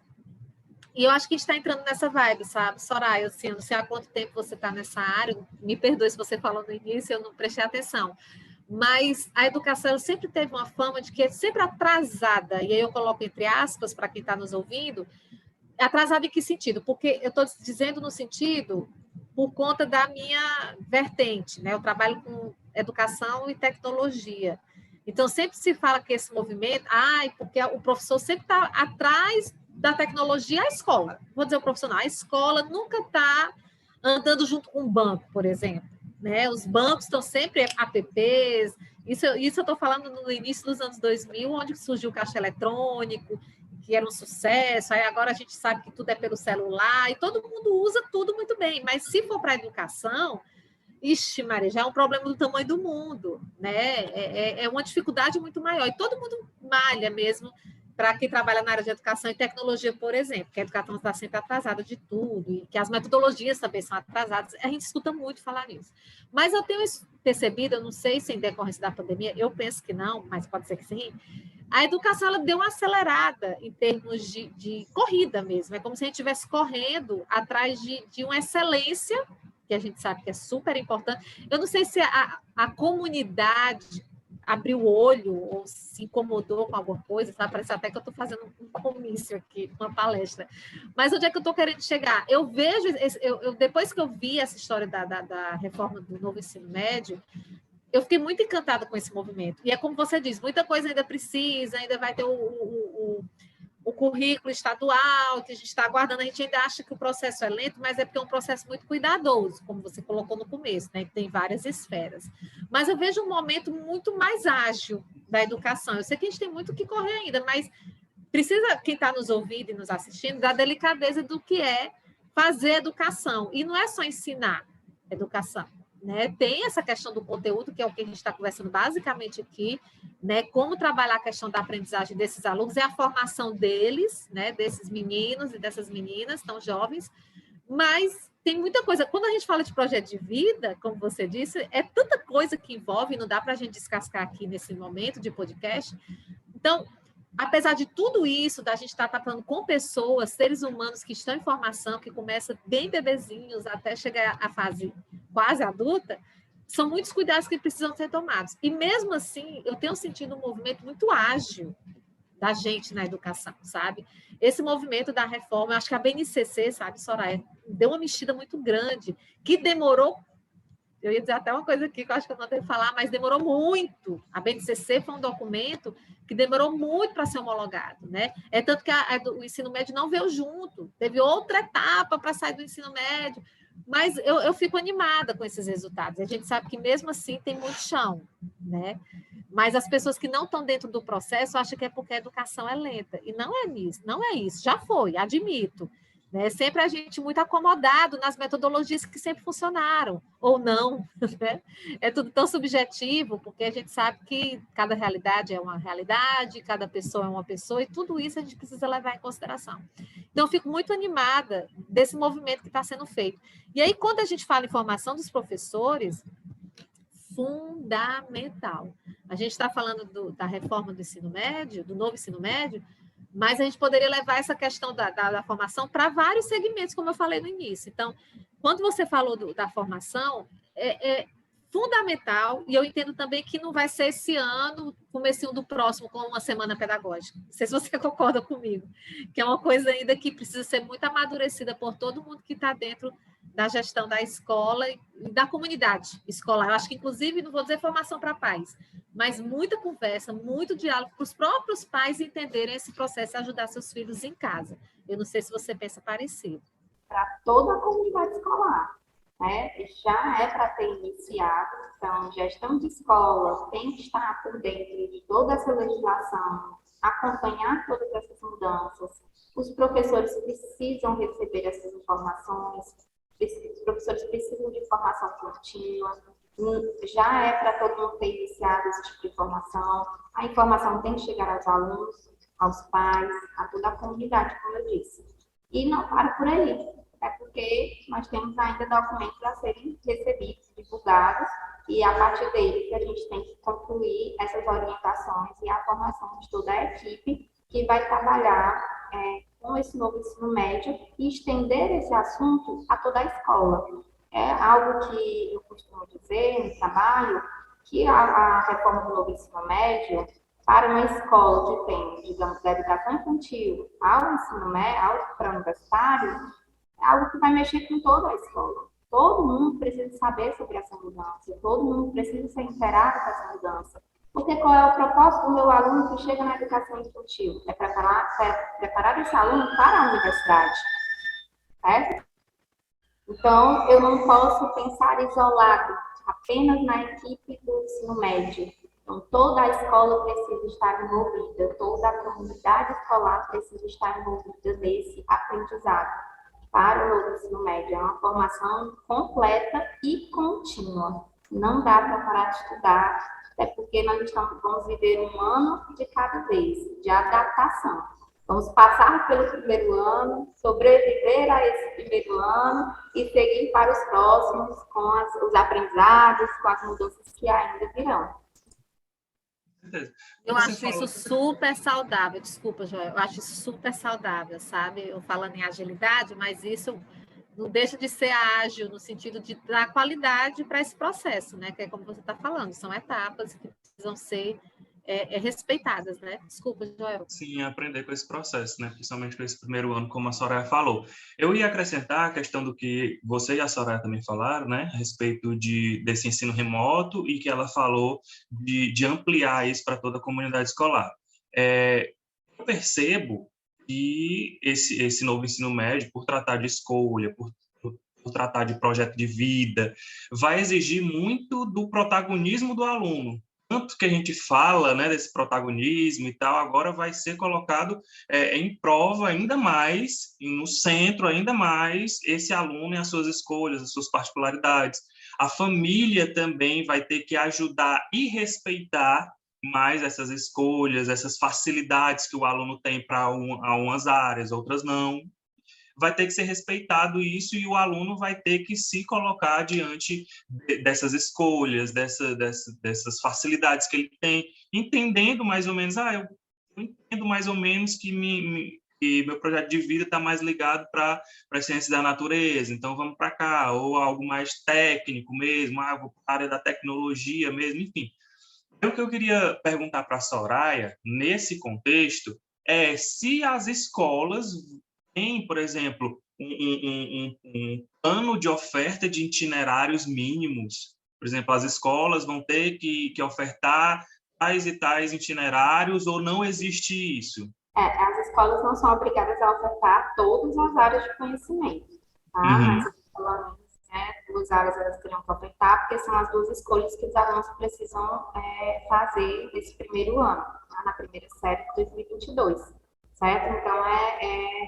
e eu acho que a gente está entrando nessa vibe, sabe? Soraya, assim, eu não sei há quanto tempo você está nessa área, me perdoe se você falou no início, eu não prestei atenção. Mas a educação sempre teve uma fama de que é sempre atrasada, e aí eu coloco entre aspas para quem está nos ouvindo, atrasada em que sentido? Porque eu estou dizendo no sentido por conta da minha vertente, né? Eu trabalho com educação e tecnologia. Então, sempre se fala que esse movimento, porque o professor sempre está atrás da tecnologia, a escola. Vou dizer o profissional, a escola nunca está andando junto com o banco, por exemplo. Né? Os bancos estão sempre apps, isso eu estou falando no início dos anos 2000, onde surgiu o caixa eletrônico, que era um sucesso, aí agora a gente sabe que tudo é pelo celular, e todo mundo usa tudo muito bem, mas se for para a educação, ixi, Maria, já é um problema do tamanho do mundo, né? É uma dificuldade muito maior, e todo mundo malha mesmo para quem trabalha na área de educação e tecnologia, por exemplo, que a educação está sempre atrasada de tudo, e que as metodologias também são atrasadas, a gente escuta muito falar nisso. Mas eu tenho percebido, eu não sei se em decorrência da pandemia, eu penso que não, mas pode ser que sim, a educação ela deu uma acelerada em termos de corrida mesmo, é como se a gente estivesse correndo atrás de uma excelência, que a gente sabe que é super importante. Eu não sei se a comunidade abriu o olho ou se incomodou com alguma coisa, sabe? Parece até que eu estou fazendo um comício aqui, uma palestra. Mas onde é que eu estou querendo chegar? Eu vejo, depois que eu vi essa história da reforma do novo ensino médio, eu fiquei muito encantada com esse movimento. E é como você diz, muita coisa ainda precisa, ainda vai ter o currículo estadual, que a gente está aguardando, a gente ainda acha que o processo é lento, mas é porque é um processo muito cuidadoso, como você colocou no começo, né? Que tem várias esferas. Mas eu vejo um momento muito mais ágil da educação. Eu sei que a gente tem muito que correr ainda, mas precisa, quem está nos ouvindo e nos assistindo, da delicadeza do que é fazer educação. E não é só ensinar educação, né? Tem essa questão do conteúdo, que é o que a gente está conversando basicamente aqui, né? Como trabalhar a questão da aprendizagem desses alunos e a formação deles, né? Desses meninos e dessas meninas tão jovens, mas tem muita coisa. Quando a gente fala de projeto de vida, como você disse, é tanta coisa que envolve, não dá para a gente descascar aqui nesse momento de podcast. Então, apesar de tudo isso, da gente estar tratando com pessoas, seres humanos que estão em formação, que começam bem bebezinhos até chegar à fase quase adulta, são muitos cuidados que precisam ser tomados. E mesmo assim, eu tenho sentido um movimento muito ágil da gente na educação, sabe? Esse movimento da reforma, eu acho que a BNCC, sabe, Soraya, deu uma mexida muito grande, que demorou. Eu ia dizer até uma coisa aqui que eu acho que eu não tenho que falar, mas demorou muito. A BNCC foi um documento que demorou muito para ser homologado, né? É tanto que o ensino médio não veio junto, teve outra etapa para sair do ensino médio, mas eu fico animada com esses resultados. A gente sabe que mesmo assim tem muito chão, né? Mas as pessoas que não estão dentro do processo acham que é porque a educação é lenta. E não é isso, não é isso. Já foi, admito. Né? Sempre a gente muito acomodado nas metodologias que sempre funcionaram, ou não. Né? É tudo tão subjetivo, porque a gente sabe que cada realidade é uma realidade, cada pessoa é uma pessoa, e tudo isso a gente precisa levar em consideração. Então, eu fico muito animada desse movimento que está sendo feito. E aí, quando a gente fala em formação dos professores, fundamental. A gente está falando da reforma do ensino médio, do novo ensino médio, mas a gente poderia levar essa questão da formação para vários segmentos, como eu falei no início. Então, quando você falou da formação, é fundamental, e eu entendo também que não vai ser esse ano, comecinho do próximo, com uma semana pedagógica. Não sei se você concorda comigo, que é uma coisa ainda que precisa ser muito amadurecida por todo mundo que está dentro da gestão da escola e da comunidade escolar. Eu acho que, inclusive, não vou dizer formação para pais, mas muita conversa, muito diálogo para os próprios pais entenderem esse processo e ajudar seus filhos em casa. Eu não sei se você pensa parecido. Para toda a comunidade escolar, né? Já é para ter iniciado, então, gestão de escola tem que estar por dentro de toda essa legislação, acompanhar todas essas mudanças. Os professores precisam receber essas informações, os professores precisam de formação contínua, já é para todo mundo ter iniciado esse tipo de formação. A informação tem que chegar aos alunos, aos pais, a toda a comunidade, como eu disse. E não para por aí, é porque nós temos ainda documentos a serem recebidos, divulgados, e a partir dele que a gente tem que concluir essas orientações e a formação de toda a equipe que vai trabalhar com esse novo ensino médio e estender esse assunto a toda a escola. É algo que eu costumo dizer no trabalho, que a reforma do novo ensino médio, para uma escola que tem, digamos, da educação infantil ao ensino médio, para o universitário, é algo que vai mexer com toda a escola. Todo mundo precisa saber sobre essa mudança, todo mundo precisa ser inteirado com essa mudança. Porque qual é o propósito do meu aluno que chega na educação infantil? É preparar esse aluno para a universidade. Certo? Então, eu não posso pensar isolado, apenas na equipe do ensino médio. Então, toda a escola precisa estar envolvida, toda a comunidade escolar precisa estar envolvida nesse aprendizado para o novo ensino médio. É uma formação completa e contínua. Não dá para parar de estudar, até porque nós vamos viver um ano de cada vez, de adaptação. Vamos passar pelo primeiro ano, sobreviver a esse primeiro ano e seguir para os próximos com os aprendizados, com as mudanças que ainda virão. Eu acho isso super saudável. Desculpa, Joel, eu acho isso super saudável, sabe? Eu falando em agilidade, mas isso não deixa de ser ágil no sentido de dar qualidade para esse processo, né? Que é como você está falando, são etapas que precisam ser respeitadas, né? Desculpa, Joel. Sim, aprender com esse processo, né? Principalmente com esse primeiro ano, como a Soraya falou. Eu ia acrescentar a questão do que você e a Soraya também falaram, né? A respeito desse ensino remoto e que ela falou de ampliar isso para toda a comunidade escolar. Eu percebo que esse novo ensino médio, por tratar de escolha, por tratar de projeto de vida, vai exigir muito do protagonismo do aluno. Tanto que a gente fala, né, desse protagonismo e tal, agora vai ser colocado em prova ainda mais, no centro ainda mais, esse aluno e as suas escolhas, as suas particularidades. A família também vai ter que ajudar e respeitar mais essas escolhas, essas facilidades que o aluno tem para umas áreas, outras não. Vai ter que ser respeitado isso e o aluno vai ter que se colocar diante dessas escolhas, dessas facilidades que ele tem, entendendo mais ou menos, eu entendo mais ou menos que meu projeto de vida está mais ligado para a ciência da natureza, então vamos para cá, ou algo mais técnico mesmo, vou para a área da tecnologia mesmo, enfim. O que eu queria perguntar para a Soraya, nesse contexto, é se as escolas têm, por exemplo, um plano de oferta de itinerários mínimos. Por exemplo, as escolas vão ter que ofertar tais e tais itinerários ou não existe isso? As escolas não são obrigadas a ofertar todas as áreas de conhecimento, tá? Mas, pelo menos, duas áreas elas teriam que ofertar, porque são as duas escolhas que os alunos precisam fazer nesse primeiro ano, tá? Na primeira série de 2022, certo? Então,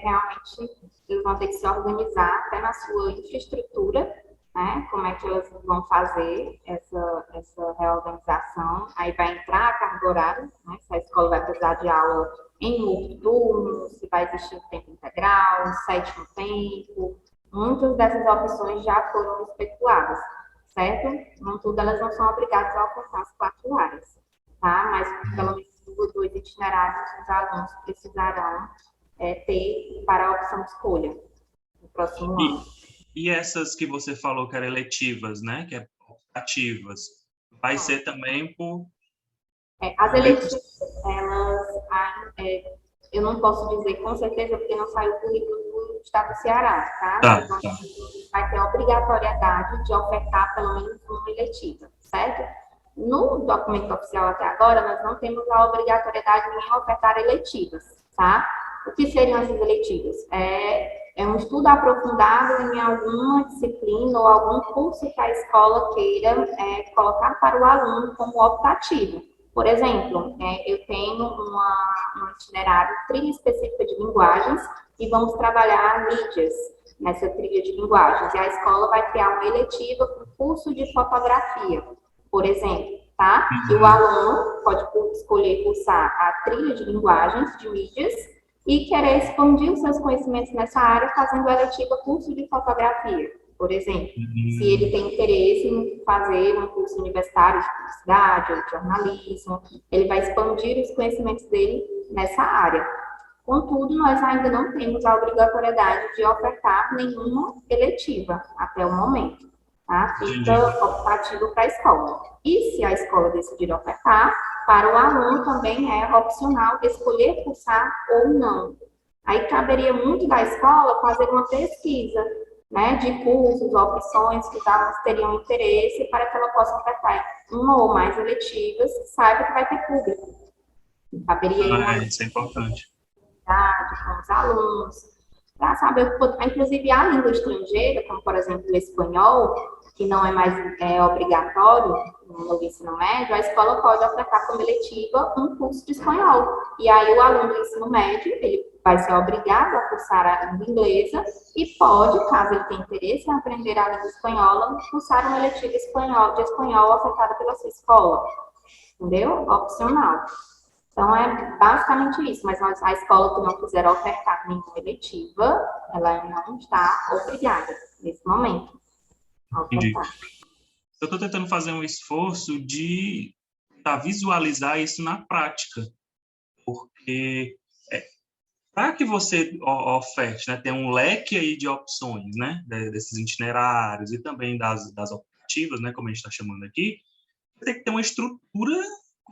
realmente, eles vão ter que se organizar até na sua infraestrutura, né? Como é que elas vão fazer essa reorganização. Aí vai entrar a carga horária, né? Se a escola vai precisar de aula em multiturno, se vai existir tempo integral, sétimo tempo. Muitas dessas opções já foram especuladas, certo? Não tudo, elas não são obrigadas a ofertar as 4 áreas, tá? Mas pelo menos 2 itinerários os alunos precisarão ter para a opção de escolha no próximo ano. E essas que você falou que eram eletivas, né? Que é optativas, vai ser também por... As eletivas, elas... eu não posso dizer com certeza, porque não saiu o currículo do Estado do Ceará, tá? Tá. Vai ter a obrigatoriedade de ofertar pelo menos uma eletiva, certo? No documento oficial até agora, nós não temos a obrigatoriedade de nem ofertar eletivas, tá? O que seriam essas eletivas? É um estudo aprofundado em alguma disciplina ou algum curso que a escola queira colocar para o aluno como optativo. Por exemplo, eu tenho um itinerário, trilha específica de linguagens, e vamos trabalhar mídias nessa trilha de linguagens. E a escola vai criar uma eletiva para o curso de fotografia, por exemplo, tá? E o aluno pode escolher cursar a trilha de linguagens, de mídias, e querer expandir os seus conhecimentos nessa área fazendo a eletiva curso de fotografia, por exemplo. Se ele tem interesse em fazer um curso universitário de publicidade ou de jornalismo, ele vai expandir os conhecimentos dele nessa área. Contudo, nós ainda não temos a obrigatoriedade de ofertar nenhuma eletiva até o momento, tá? Fica optativo para a escola. E se a escola decidir ofertar, para o aluno também é opcional escolher cursar ou não. Aí caberia muito da escola fazer uma pesquisa, né, de cursos, opções que os alunos teriam interesse para que ela possa ofertar uma ou mais eletivas, saiba que vai ter público. Caberia isso é importante. Com os alunos, para saber, inclusive a língua estrangeira, como por exemplo o espanhol, que não é mais obrigatório no ensino médio, a escola pode ofertar como eletiva um curso de espanhol. E aí o aluno do ensino médio, ele vai ser obrigado a cursar a língua inglesa e pode, caso ele tenha interesse em aprender a língua espanhola, cursar uma eletiva de espanhol ofertada pela sua escola. Entendeu? Opcional. Então, é basicamente isso, mas a escola que não quiser ofertar nenhuma eletiva, ela não está obrigada, nesse momento, a ofertar. Eu estou tentando fazer um esforço de visualizar isso na prática, porque para que você oferte, né, tem um leque aí de opções, né, desses itinerários e também das optativas, né, como a gente está chamando aqui, tem que ter uma estrutura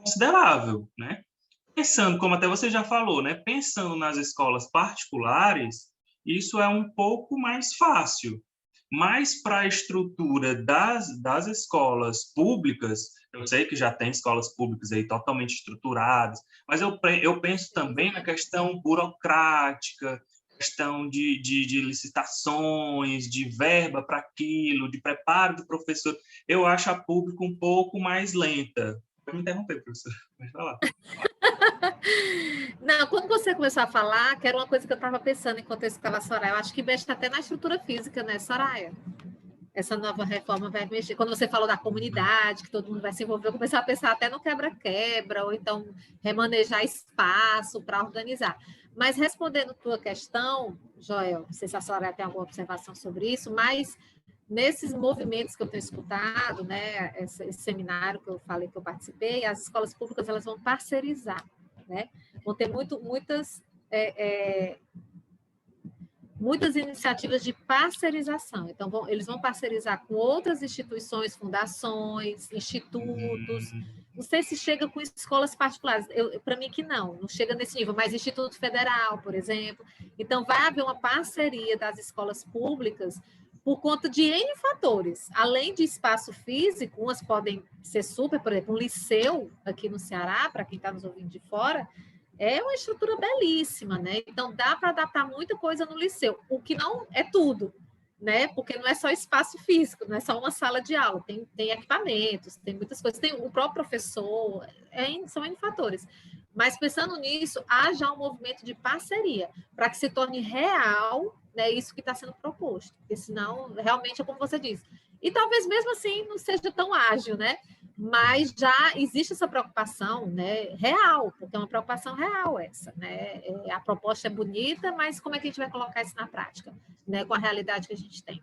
considerável, né? Pensando, como até você já falou, né? Pensando nas escolas particulares, isso é um pouco mais fácil. Mas para a estrutura das escolas públicas, eu sei que já tem escolas públicas aí totalmente estruturadas, mas eu penso também na questão burocrática, questão de licitações, de verba para aquilo, de preparo de professor. Eu acho a pública um pouco mais lenta. Vou me interromper, professor. Pode falar. Não, quando você começou a falar, que era uma coisa que eu estava pensando enquanto eu escutava a Soraya, eu acho que mexe até na estrutura física, né, Soraya? Essa nova reforma vai mexer. Quando você falou da comunidade, que todo mundo vai se envolver, eu comecei a pensar até no quebra-quebra, ou então remanejar espaço para organizar. Mas respondendo tua questão, Joel, não sei se a Soraya tem alguma observação sobre isso, mas nesses movimentos que eu tenho escutado, né, esse seminário que eu falei que eu participei, as escolas públicas elas vão parcerizar, né? Vão ter muitas iniciativas de parcerização. Então, eles vão parcerizar com outras instituições, fundações, institutos. Não sei se chega com escolas particulares. Para mim que não chega nesse nível, mas Instituto Federal, por exemplo. Então, vai haver uma parceria das escolas públicas por conta de N fatores. Além de espaço físico, umas podem ser super, por exemplo, um liceu aqui no Ceará, para quem está nos ouvindo de fora, é uma estrutura belíssima, né? Então, dá para adaptar muita coisa no liceu, o que não é tudo, né? Porque não é só espaço físico, não é só uma sala de aula, tem equipamentos, tem muitas coisas, tem o próprio professor, são N fatores. Mas, pensando nisso, há já um movimento de parceria, para que se torne real, né, isso que está sendo proposto, porque senão, realmente, é como você disse. E talvez, mesmo assim, não seja tão ágil, né? Mas já existe essa preocupação, né, real, porque é uma preocupação real essa, né? A proposta é bonita, mas como é que a gente vai colocar isso na prática, né, com a realidade que a gente tem?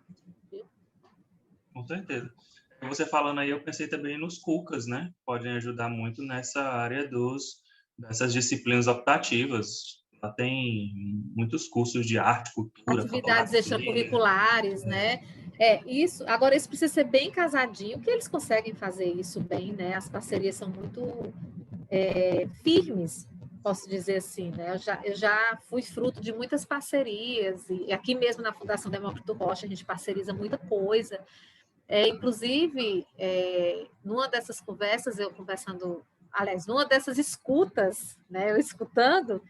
Viu? Com certeza. Você falando aí, eu pensei também nos CUCAs, né? Podem ajudar muito nessa área dessas disciplinas optativas. Lá tem muitos cursos de arte, cultura, Atividades fotografia. extracurriculares, né? Isso. Agora, isso precisa ser bem casadinho, que eles conseguem fazer isso bem, né? As parcerias são muito firmes, posso dizer assim, né? Eu já fui fruto de muitas parcerias, e aqui mesmo na Fundação Demócrito Rocha, a gente parceriza muita coisa. Inclusive, numa dessas conversas, numa dessas escutas, né? Eu escutando,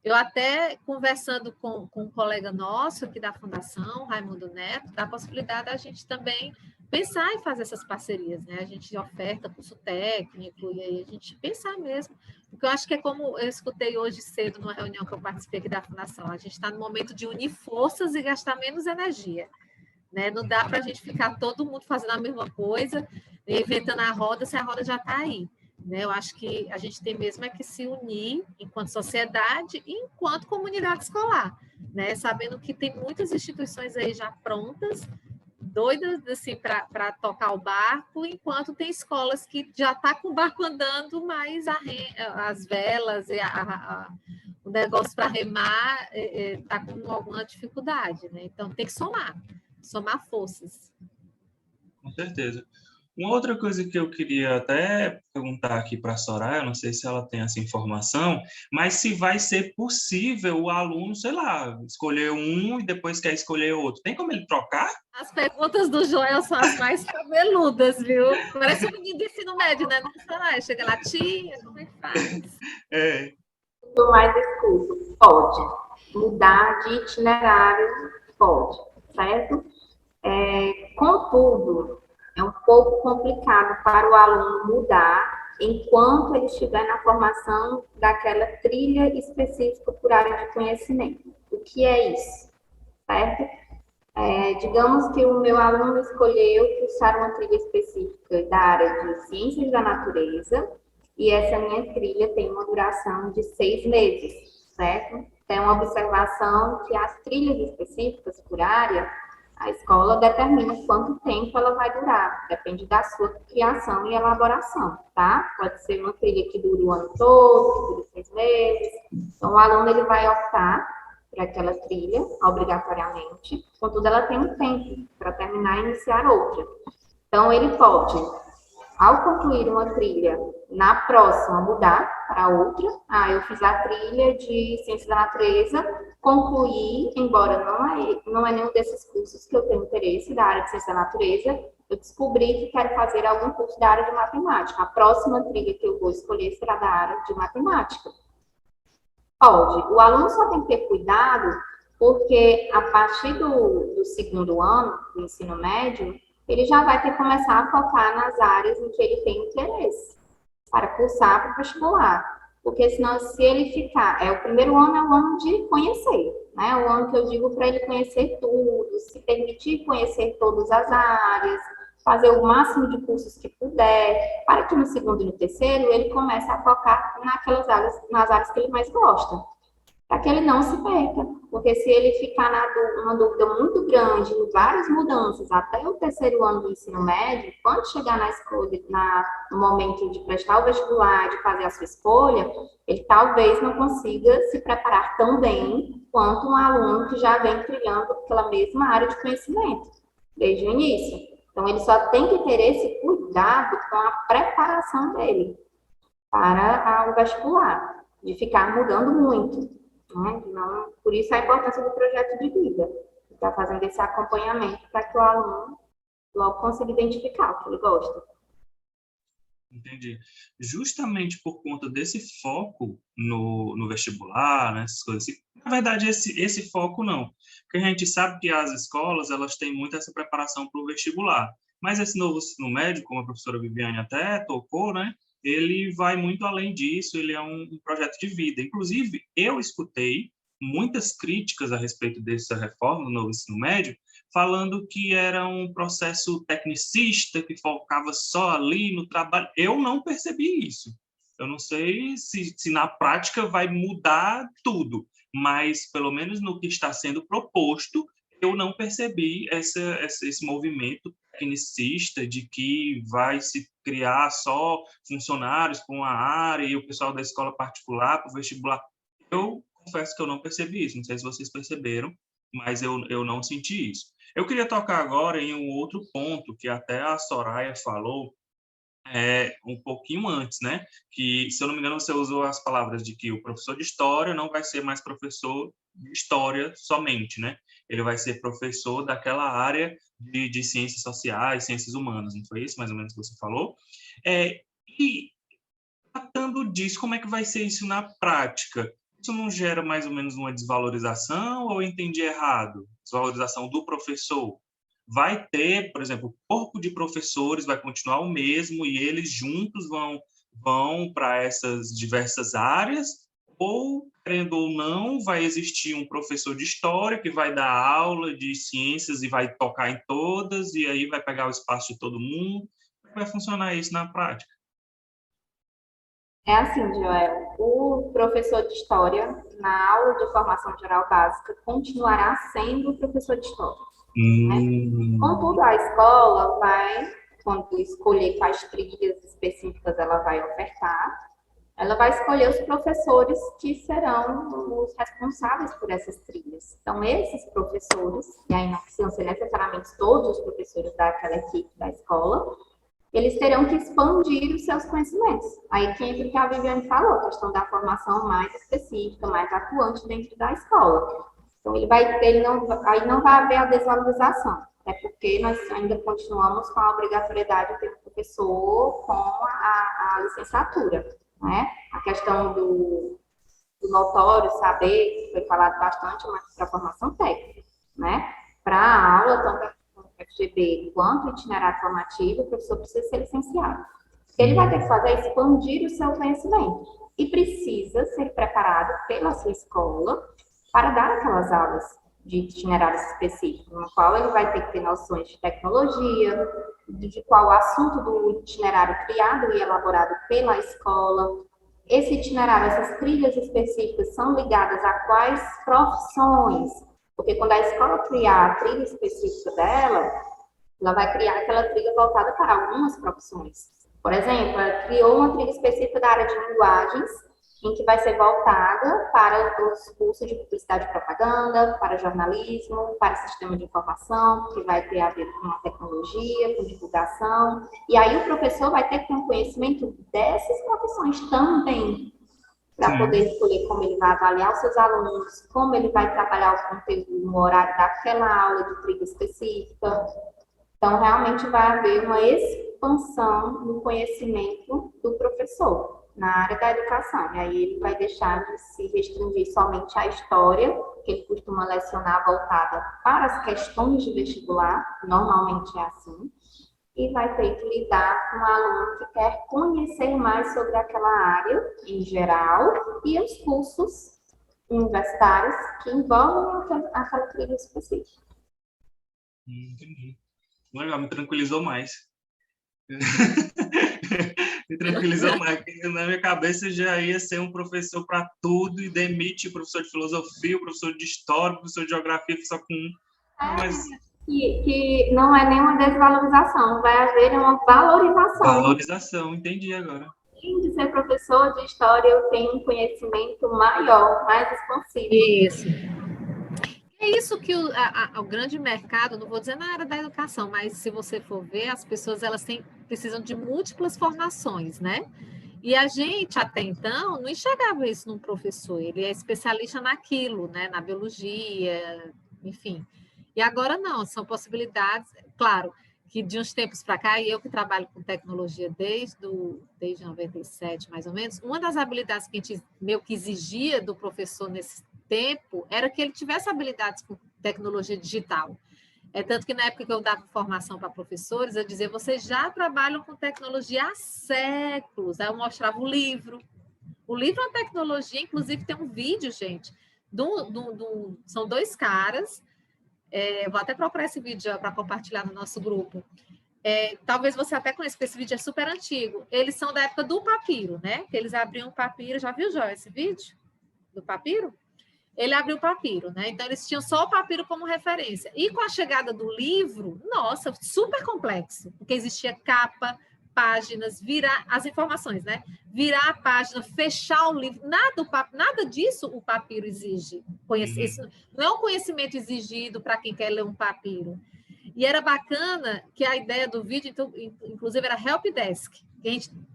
eu até conversando com um colega nosso aqui da Fundação, Raimundo Neto, da possibilidade da gente também pensar em fazer essas parcerias, né? A gente oferta curso técnico e aí a gente pensar mesmo. Porque eu acho que é como eu escutei hoje cedo numa reunião que eu participei aqui da Fundação, a gente está no momento de unir forças e gastar menos energia, né? Não dá para a gente ficar todo mundo fazendo a mesma coisa, inventando a roda, se a roda já está aí. Né? Eu acho que a gente tem mesmo que se unir enquanto sociedade e enquanto comunidade escolar, né? Sabendo que tem muitas instituições aí já prontas, doidas assim, para tocar o barco, enquanto tem escolas que já estão com o barco andando, mas as velas e o negócio para remar está com alguma dificuldade. Né? Então, tem que somar forças. Com certeza. Uma outra coisa que eu queria até perguntar aqui para a Soraya, não sei se ela tem essa informação, mas se vai ser possível o aluno, sei lá, escolher um e depois quer escolher outro. Tem como ele trocar? As perguntas do Joel são as mais cabeludas, viu? Parece um menino do ensino médio, né? Não, Soraya? Chega lá, tia, como é que faz? Do mais escuto, pode. Mudar de itinerário, pode, certo? Contudo, é um pouco complicado para o aluno mudar enquanto ele estiver na formação daquela trilha específica por área de conhecimento. O que é isso? Certo? Digamos que o meu aluno escolheu cursar uma trilha específica da área de ciências da natureza e essa minha trilha tem uma duração de 6 meses, certo? Tem uma observação que as trilhas específicas por área, a escola determina quanto tempo ela vai durar, depende da sua criação e elaboração, tá? Pode ser uma trilha que dure o ano todo, que dure 6 meses. Então, o aluno ele vai optar por aquela trilha, obrigatoriamente, contudo, ela tem um tempo para terminar e iniciar outra. Então, ele pode ao concluir uma trilha, na próxima mudar para outra. Eu fiz a trilha de Ciências da Natureza, concluí, embora não é nenhum desses cursos que eu tenho interesse da área de Ciência da Natureza, eu descobri que quero fazer algum curso da área de matemática. A próxima trilha que eu vou escolher será da área de matemática. Pode. O aluno só tem que ter cuidado, porque a partir do segundo ano do ensino médio, ele já vai ter que começar a focar nas áreas em que ele tem interesse para cursar para o vestibular. Porque senão, se ele ficar... o primeiro ano é o ano de conhecer, né? O ano que eu digo para ele conhecer tudo, se permitir conhecer todas as áreas, fazer o máximo de cursos que puder, para que no segundo e no terceiro ele comece a focar naquelas áreas, nas áreas que ele mais gosta, para que ele não se perca, porque se ele ficar numa dúvida muito grande, em várias mudanças, até o terceiro ano do ensino médio, quando chegar na escola, no momento de prestar o vestibular, de fazer a sua escolha, ele talvez não consiga se preparar tão bem quanto um aluno que já vem trilhando pela mesma área de conhecimento, desde o início. Então, ele só tem que ter esse cuidado com a preparação dele para o vestibular, de ficar mudando muito, né? Não, por isso a importância do projeto de vida, está fazendo esse acompanhamento para que o aluno logo consiga identificar o que ele gosta. Entendi. Justamente por conta desse foco no vestibular, né, essas coisas assim. Na verdade, esse foco não. Porque a gente sabe que as escolas, elas têm muito essa preparação para o vestibular. Mas esse novo ensino médio, como a professora Viviane até tocou, né, ele vai muito além disso, ele é um projeto de vida. Inclusive, eu escutei muitas críticas a respeito dessa reforma do novo ensino médio, falando que era um processo tecnicista, que focava só ali no trabalho. Eu não percebi isso. Eu não sei se na prática vai mudar tudo, mas, pelo menos no que está sendo proposto, eu não percebi esse movimento tecnicista de que vai se criar só funcionários para uma área e o pessoal da escola particular para o vestibular. Eu confesso que eu não percebi isso. Não sei se vocês perceberam, mas eu não senti isso. Eu queria tocar agora em um outro ponto que até a Soraya falou um pouquinho antes, né? Que, se eu não me engano, você usou as palavras de que o professor de história não vai ser mais professor de história somente, né? Ele vai ser professor daquela área de ciências sociais, ciências humanas, não foi isso mais ou menos que você falou? E tratando disso, como é que vai ser isso na prática? Isso não gera mais ou menos uma desvalorização ou eu entendi errado? Desvalorização do professor? Vai ter, por exemplo, o corpo de professores vai continuar o mesmo e eles juntos vão para essas diversas áreas? Ou, querendo ou não, vai existir um professor de história que vai dar aula de ciências e vai tocar em todas e aí vai pegar o espaço de todo mundo? Como vai funcionar isso na prática? É assim, Joel, o professor de história, na aula de formação geral básica, continuará sendo o professor de história, né? Contudo, a escola vai, quando escolher quais trilhas específicas ela vai ofertar, ela vai escolher os professores que serão os responsáveis por essas trilhas. Então, esses professores, e aí não precisam ser necessariamente todos os professores daquela equipe da escola, eles terão que expandir os seus conhecimentos. Aí que entra o que a Viviane falou, a questão da formação mais específica, mais atuante dentro da escola. Então, aí não vai haver a desvalorização, até porque nós ainda continuamos com a obrigatoriedade de ter um professor com a licenciatura, né? A questão do notório, saber, que foi falado bastante, mas para a formação técnica, né? Para a aula, tanto FGB quanto itinerário formativo, o professor precisa ser licenciado. Ele vai ter que fazer é expandir o seu conhecimento e precisa ser preparado pela sua escola para dar aquelas aulas de itinerários específicos, no qual ele vai ter que ter noções de tecnologia, de qual assunto do itinerário criado e elaborado pela escola. Esse itinerário, essas trilhas específicas são ligadas a quais profissões? Porque quando a escola criar a trilha específica dela, ela vai criar aquela trilha voltada para algumas profissões. Por exemplo, ela criou uma trilha específica da área de linguagens em que vai ser voltada para os cursos de publicidade e propaganda, para jornalismo, para sistema de informação, que vai ter a ver com a tecnologia, com divulgação. E aí o professor vai ter um conhecimento dessas profissões também, para poder escolher como ele vai avaliar os seus alunos, como ele vai trabalhar o conteúdo no horário daquela aula de trilha específica. Então, realmente vai haver uma expansão no conhecimento do professor na área da educação. E aí ele vai deixar de se restringir somente à história, que ele costuma lecionar voltada para as questões de vestibular, normalmente é assim, e vai ter que lidar com um aluno que quer conhecer mais sobre aquela área em geral e os cursos universitários que envolvem aquela trilha específica. Entendi. Legal, me tranquilizou mais. Me tranquilizou mais, porque na minha cabeça já ia ser um professor para tudo e demite o professor de filosofia, o professor de história, o professor de geografia, só com um. Mas... que não é nenhuma desvalorização, vai haver uma valorização. Valorização, entendi agora. Além de ser professor de história, eu tenho um conhecimento maior, mais expansivo. Isso. É isso que o grande mercado, não vou dizer na área da educação, mas se você for ver, as pessoas precisam de múltiplas formações, né? E a gente, até então, não enxergava isso num professor. Ele é especialista naquilo, né? Na biologia, enfim. E agora não, são possibilidades. Claro que de uns tempos para cá, e eu que trabalho com tecnologia desde 97, mais ou menos, uma das habilidades que a gente meio que exigia do professor nesse tempo era que ele tivesse habilidades com tecnologia digital. É tanto que na época que eu dava formação para professores, eu dizia, vocês já trabalham com tecnologia há séculos. Aí eu mostrava o livro. O livro é uma tecnologia, inclusive tem um vídeo, gente, são dois caras, vou até procurar esse vídeo para compartilhar no nosso grupo. Talvez você até conheça, porque esse vídeo é super antigo. Eles são da época do papiro, né? Que eles abriam o papiro. Já viu, João, esse vídeo do papiro? Ele abriu o papiro, né? Então, eles tinham só o papiro como referência. E com a chegada do livro, nossa, super complexo, porque existia capa, páginas, virar as informações, né? Virar a página, fechar o livro, nada disso o papiro exige. Isso não é um conhecimento exigido para quem quer ler um papiro. E era bacana que a ideia do vídeo, então, inclusive, era help desk.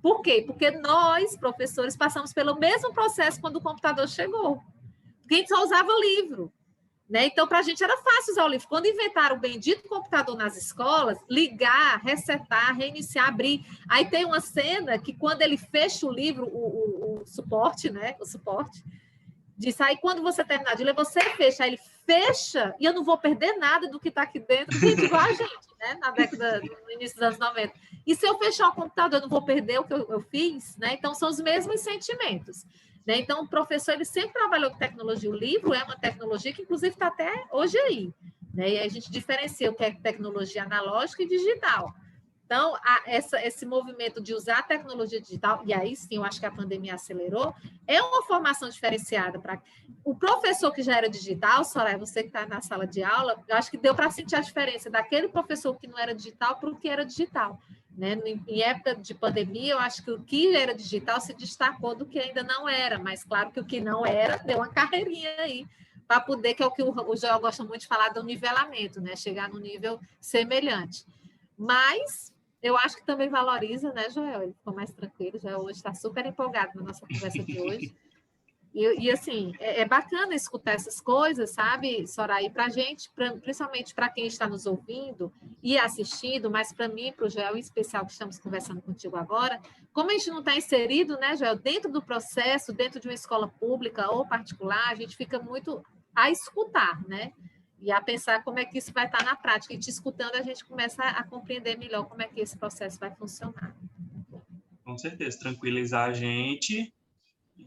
Por quê? Porque nós, professores, passamos pelo mesmo processo quando o computador chegou. Porque a gente só usava livro, né? Então, para a gente era fácil usar o livro. Quando inventaram o bendito computador nas escolas, ligar, resetar, reiniciar, abrir. Aí tem uma cena que quando ele fecha o livro, o suporte, né? O suporte, diz, aí quando você terminar de ler, você fecha. Aí ele fecha e eu não vou perder nada do que está aqui dentro. Gente, igual a gente, né? No início dos anos 90. E se eu fechar o computador, eu não vou perder o que eu fiz, né? Então, são os mesmos sentimentos. Né? Então, o professor ele sempre trabalhou com tecnologia. O livro é uma tecnologia que, inclusive, está até hoje aí. Né? E aí a gente diferencia o que é tecnologia analógica e digital. Então, esse movimento de usar a tecnologia digital, e aí sim, eu acho que a pandemia acelerou, é uma formação diferenciada. Para o professor que já era digital, Soraya, você que está na sala de aula, eu acho que deu para sentir a diferença daquele professor que não era digital para o que era digital. Né? Em época de pandemia, eu acho que o que era digital se destacou do que ainda não era, mas claro que o que não era deu uma carreirinha aí, para poder, que é o que o Joel gosta muito de falar do nivelamento, né? Chegar no nível semelhante. Mas eu acho que também valoriza, né, Joel? Ele ficou mais tranquilo, já hoje está super empolgado na nossa conversa de hoje. E assim, é bacana escutar essas coisas, sabe, Soraya? E para a gente, principalmente para quem está nos ouvindo e assistindo, mas para mim, para o Joel em especial, que estamos conversando contigo agora, como a gente não está inserido, né, Joel, dentro do processo, dentro de uma escola pública ou particular, a gente fica muito a escutar, né? E a pensar como é que isso vai estar na prática. E te escutando, a gente começa a compreender melhor como é que esse processo vai funcionar. Com certeza, tranquilizar a gente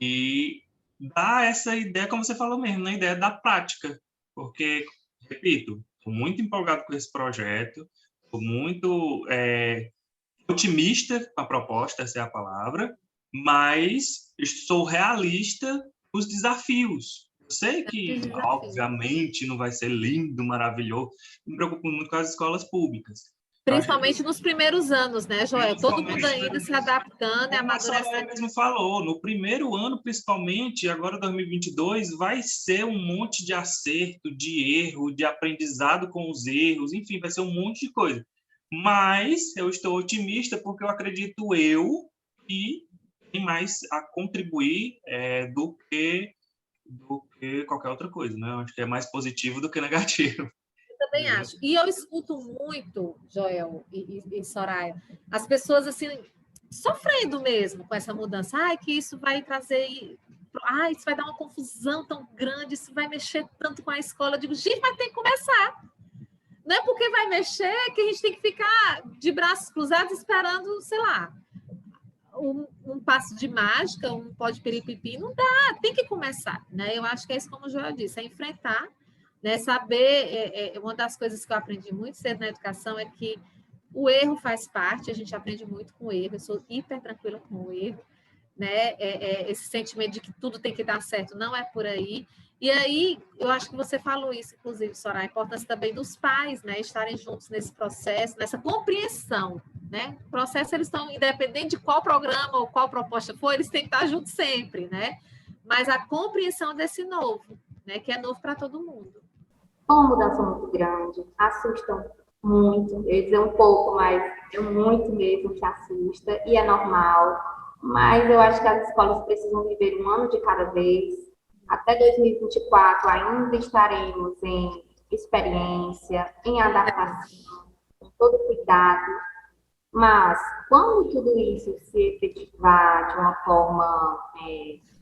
e dar essa ideia, como você falou mesmo, na ideia da prática. Porque, repito, estou muito empolgado com esse projeto, estou muito otimista com a proposta, essa é a palavra, mas sou realista nos desafios. Eu sei que, obviamente, não vai ser lindo, maravilhoso, me preocupo muito com as escolas públicas, Principalmente nos primeiros anos, né, Joel? Todo mundo Principalmente ainda se adaptando e como a Soraya amadurecendo. mesmo falou, no primeiro ano, principalmente, agora 2022, vai ser um monte de acerto, de erro, de aprendizado com os erros, enfim, vai ser um monte de coisa. Mas eu estou otimista porque eu acredito que tem mais a contribuir do que qualquer outra coisa, né? Eu acho que é mais positivo do que negativo. Também acho. E eu escuto muito, Joel e Soraya, as pessoas assim, sofrendo mesmo com essa mudança. Ai, que isso vai trazer. Ai, isso vai dar uma confusão tão grande, isso vai mexer tanto com a escola. Eu digo, gente, mas tem que começar. Não é porque vai mexer que a gente tem que ficar de braços cruzados esperando, sei lá, um passo de mágica, um pó de peripipi. Não dá, tem que começar. Né? Eu acho que é isso, como o Joel disse, é enfrentar. Né? Saber, uma das coisas que eu aprendi muito cedo na educação é que o erro faz parte, a gente aprende muito com o erro, eu sou hiper tranquila com o erro, né? Esse sentimento de que tudo tem que dar certo não é por aí. E aí, eu acho que você falou isso, inclusive, Soraya, a importância também dos pais, né? Estarem juntos nesse processo, nessa compreensão, né? O processo, eles estão, independente de qual programa ou qual proposta for, eles têm que estar juntos sempre, né? Mas a compreensão desse novo, né? Que é novo para todo mundo. É uma mudança muito grande, assustam muito, eu ia dizer um pouco, mas é muito mesmo que assusta, e é normal, mas eu acho que as escolas precisam viver um ano de cada vez. Até 2024 ainda estaremos em experiência, em adaptação, com todo cuidado, mas quando tudo isso se efetivar de uma forma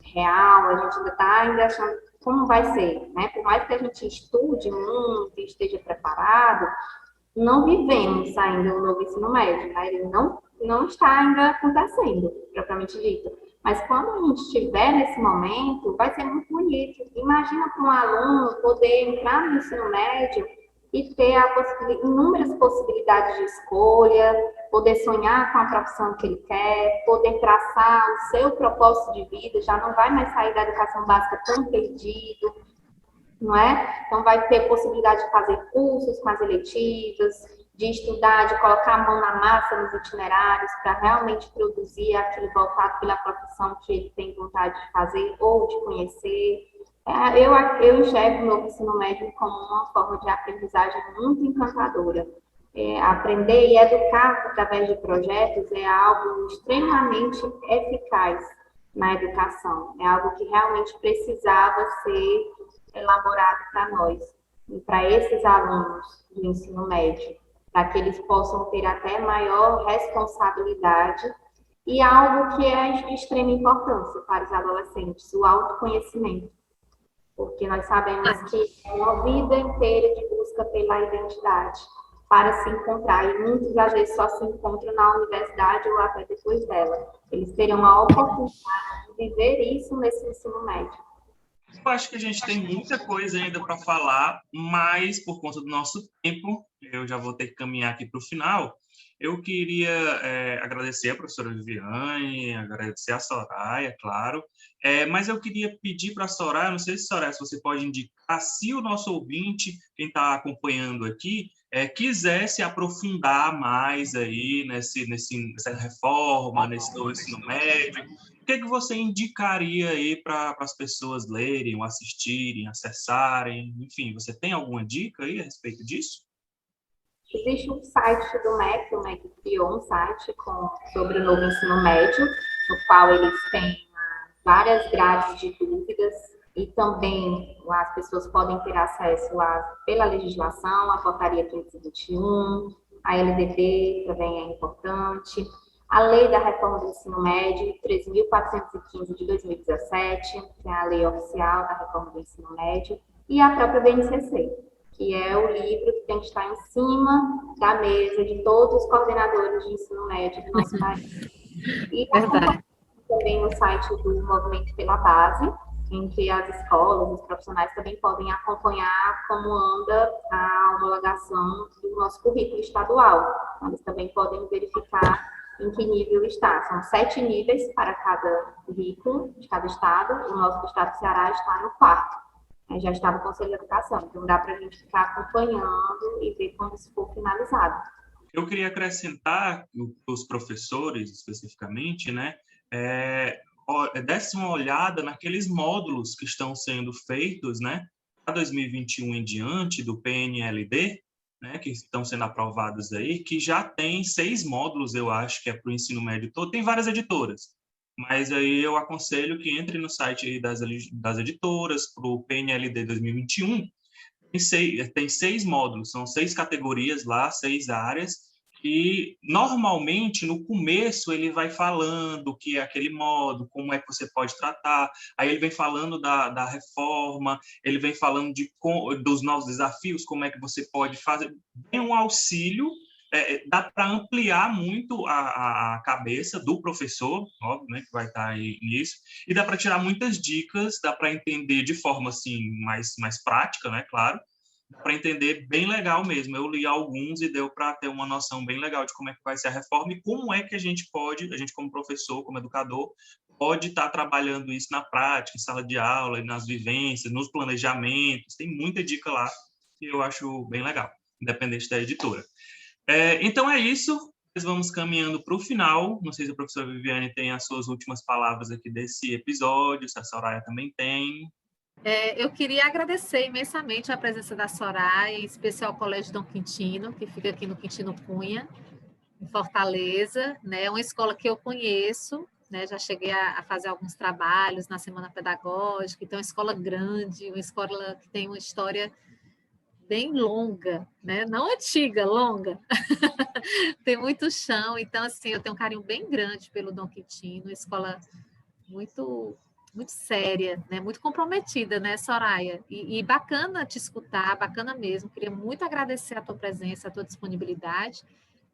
real, a gente ainda achando como vai ser, né? Por mais que a gente estude muito e esteja preparado, não vivemos ainda o novo ensino médio, né? Ele não está ainda acontecendo, propriamente dito. Mas quando a gente estiver nesse momento, vai ser muito bonito. Imagina para um aluno poder entrar no ensino médio e ter inúmeras possibilidades de escolha, poder sonhar com a profissão que ele quer, poder traçar o seu propósito de vida, já não vai mais sair da educação básica tão perdido, não é? Então, vai ter possibilidade de fazer cursos com as eletivas, de estudar, de colocar a mão na massa nos itinerários para realmente produzir aquilo voltado pela profissão que ele tem vontade de fazer ou de conhecer. Eu enxergo o novo ensino médio como uma forma de aprendizagem muito encantadora. Aprender e educar através de projetos é algo extremamente eficaz na educação. É algo que realmente precisava ser elaborado para nós e para esses alunos do ensino médio, para que eles possam ter até maior responsabilidade e algo que é de extrema importância para os adolescentes, o autoconhecimento. Porque nós sabemos que é uma vida inteira de busca pela identidade, para se encontrar, e muitos às vezes só se encontram na universidade ou até depois dela. Eles terão a oportunidade de viver isso nesse ensino médio. Eu acho que a gente tem muita coisa ainda para falar, mas por conta do nosso tempo, eu já vou ter que caminhar aqui para o final. Eu queria agradecer a professora Viviane, agradecer a Soraya, claro, mas eu queria pedir para a Soraya, não sei se, Soraya, se você pode indicar, se o nosso ouvinte, quem está acompanhando aqui, quiser se aprofundar mais aí nessa reforma, nesse novo ensino médio, o que você indicaria aí para as pessoas lerem, assistirem, acessarem? Enfim, você tem alguma dica aí a respeito disso? Existe um site do MEC, o MEC criou um site sobre o novo ensino médio, no qual eles têm várias grades de dúvidas e também as pessoas podem ter acesso pela legislação, a portaria 521, a LDB também é importante, a lei da reforma do ensino médio 13.415 de 2017, que é a lei oficial da reforma do ensino médio, e a própria BNCC, que é o livro que tem que estar em cima da mesa de todos os coordenadores de ensino médio do nosso país. E também o site do Movimento pela Base, em que as escolas, os profissionais também podem acompanhar como anda a homologação do nosso currículo estadual. Eles também podem verificar em que nível está. São 7 níveis para cada currículo de cada estado. O nosso estado do Ceará está no 4º. Já está no Conselho de Educação. Então, dá para a gente ficar acompanhando e ver quando isso for finalizado. Eu queria acrescentar os professores, especificamente, né, desse uma olhada naqueles módulos que estão sendo feitos, né, para 2021 em diante, do PNLD, né, que estão sendo aprovados aí, que já tem 6 módulos, eu acho, que é para o ensino médio todo. Tem várias editoras, mas aí eu aconselho que entre no site aí das editoras, para o PNLD 2021, tem 6 módulos, são 6 categorias lá, 6 áreas, e normalmente no começo ele vai falando o que é aquele módulo, como é que você pode tratar, aí ele vem falando da reforma, ele vem falando dos novos desafios, como é que você pode fazer, tem um auxílio, dá para ampliar muito a cabeça do professor, óbvio, né, que vai estar aí nisso, e dá para tirar muitas dicas, dá para entender de forma assim mais prática, né, claro, dá para entender bem legal mesmo. Eu li alguns e deu para ter uma noção bem legal de como é que vai ser a reforma e como é que a gente como professor, como educador, pode estar trabalhando isso na prática, em sala de aula, nas vivências, nos planejamentos. Tem muita dica lá que eu acho bem legal, independente da editora. Então é isso. Nós vamos caminhando para o final. Não sei se a professora Viviane tem as suas últimas palavras aqui desse episódio, se a Soraya também tem. Eu queria agradecer imensamente a presença da Soraya, em especial ao Colégio Dom Quintino, que fica aqui no Quintino Cunha, em Fortaleza, né? É uma escola que eu conheço, né? Já cheguei a fazer alguns trabalhos na Semana Pedagógica, então é uma escola grande, uma escola que tem uma história bem longa, né? Não antiga, longa. Tem muito chão, então, assim, eu tenho um carinho bem grande pelo Dom Quintino, uma escola muito séria, né? Muito comprometida, né, Soraya? E bacana te escutar, bacana mesmo. Queria muito agradecer a tua presença, a tua disponibilidade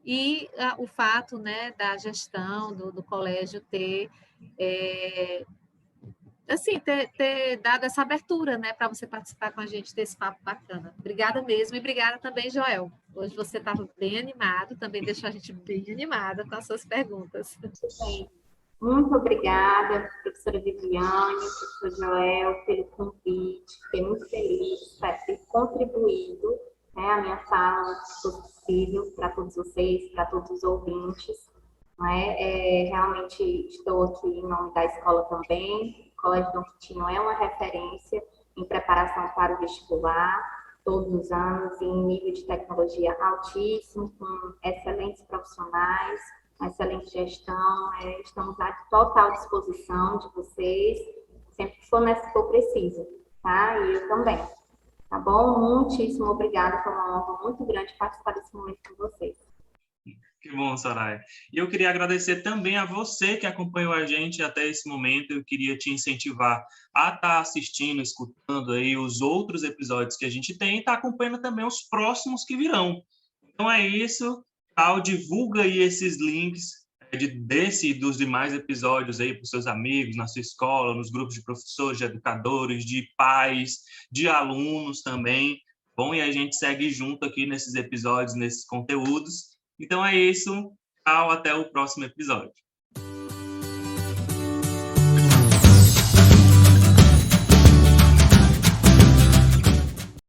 e o fato, né, da gestão do colégio ter dado essa abertura, né, para você participar com a gente desse papo bacana. Obrigada mesmo e obrigada também, Joel. Hoje você estava bem animado, também deixou a gente bem animada com as suas perguntas. Muito obrigada, professora Viviane, professor Joel, pelo convite. Fiquei muito feliz para ter contribuído, né, a minha fala, se fosse possível, para todos vocês, para todos os ouvintes. Realmente estou aqui em nome da escola também. O Colégio Dom Quintino é uma referência em preparação para o vestibular, todos os anos, em nível de tecnologia altíssimo, com excelentes profissionais, uma excelente gestão. Estamos à total disposição de vocês, sempre que for preciso, tá? E eu também, tá bom? Muitíssimo obrigada, foi uma honra muito grande participar desse momento com vocês. Que bom, Soraya. E eu queria agradecer também a você que acompanhou a gente até esse momento. Eu queria te incentivar a estar assistindo, escutando aí os outros episódios que a gente tem e estar acompanhando também os próximos que virão. Então é isso. Divulga aí esses links dos demais episódios aí para os seus amigos, na sua escola, nos grupos de professores, de educadores, de pais, de alunos também. Bom, e a gente segue junto aqui nesses episódios, nesses conteúdos. Então é isso. Tchau, até o próximo episódio.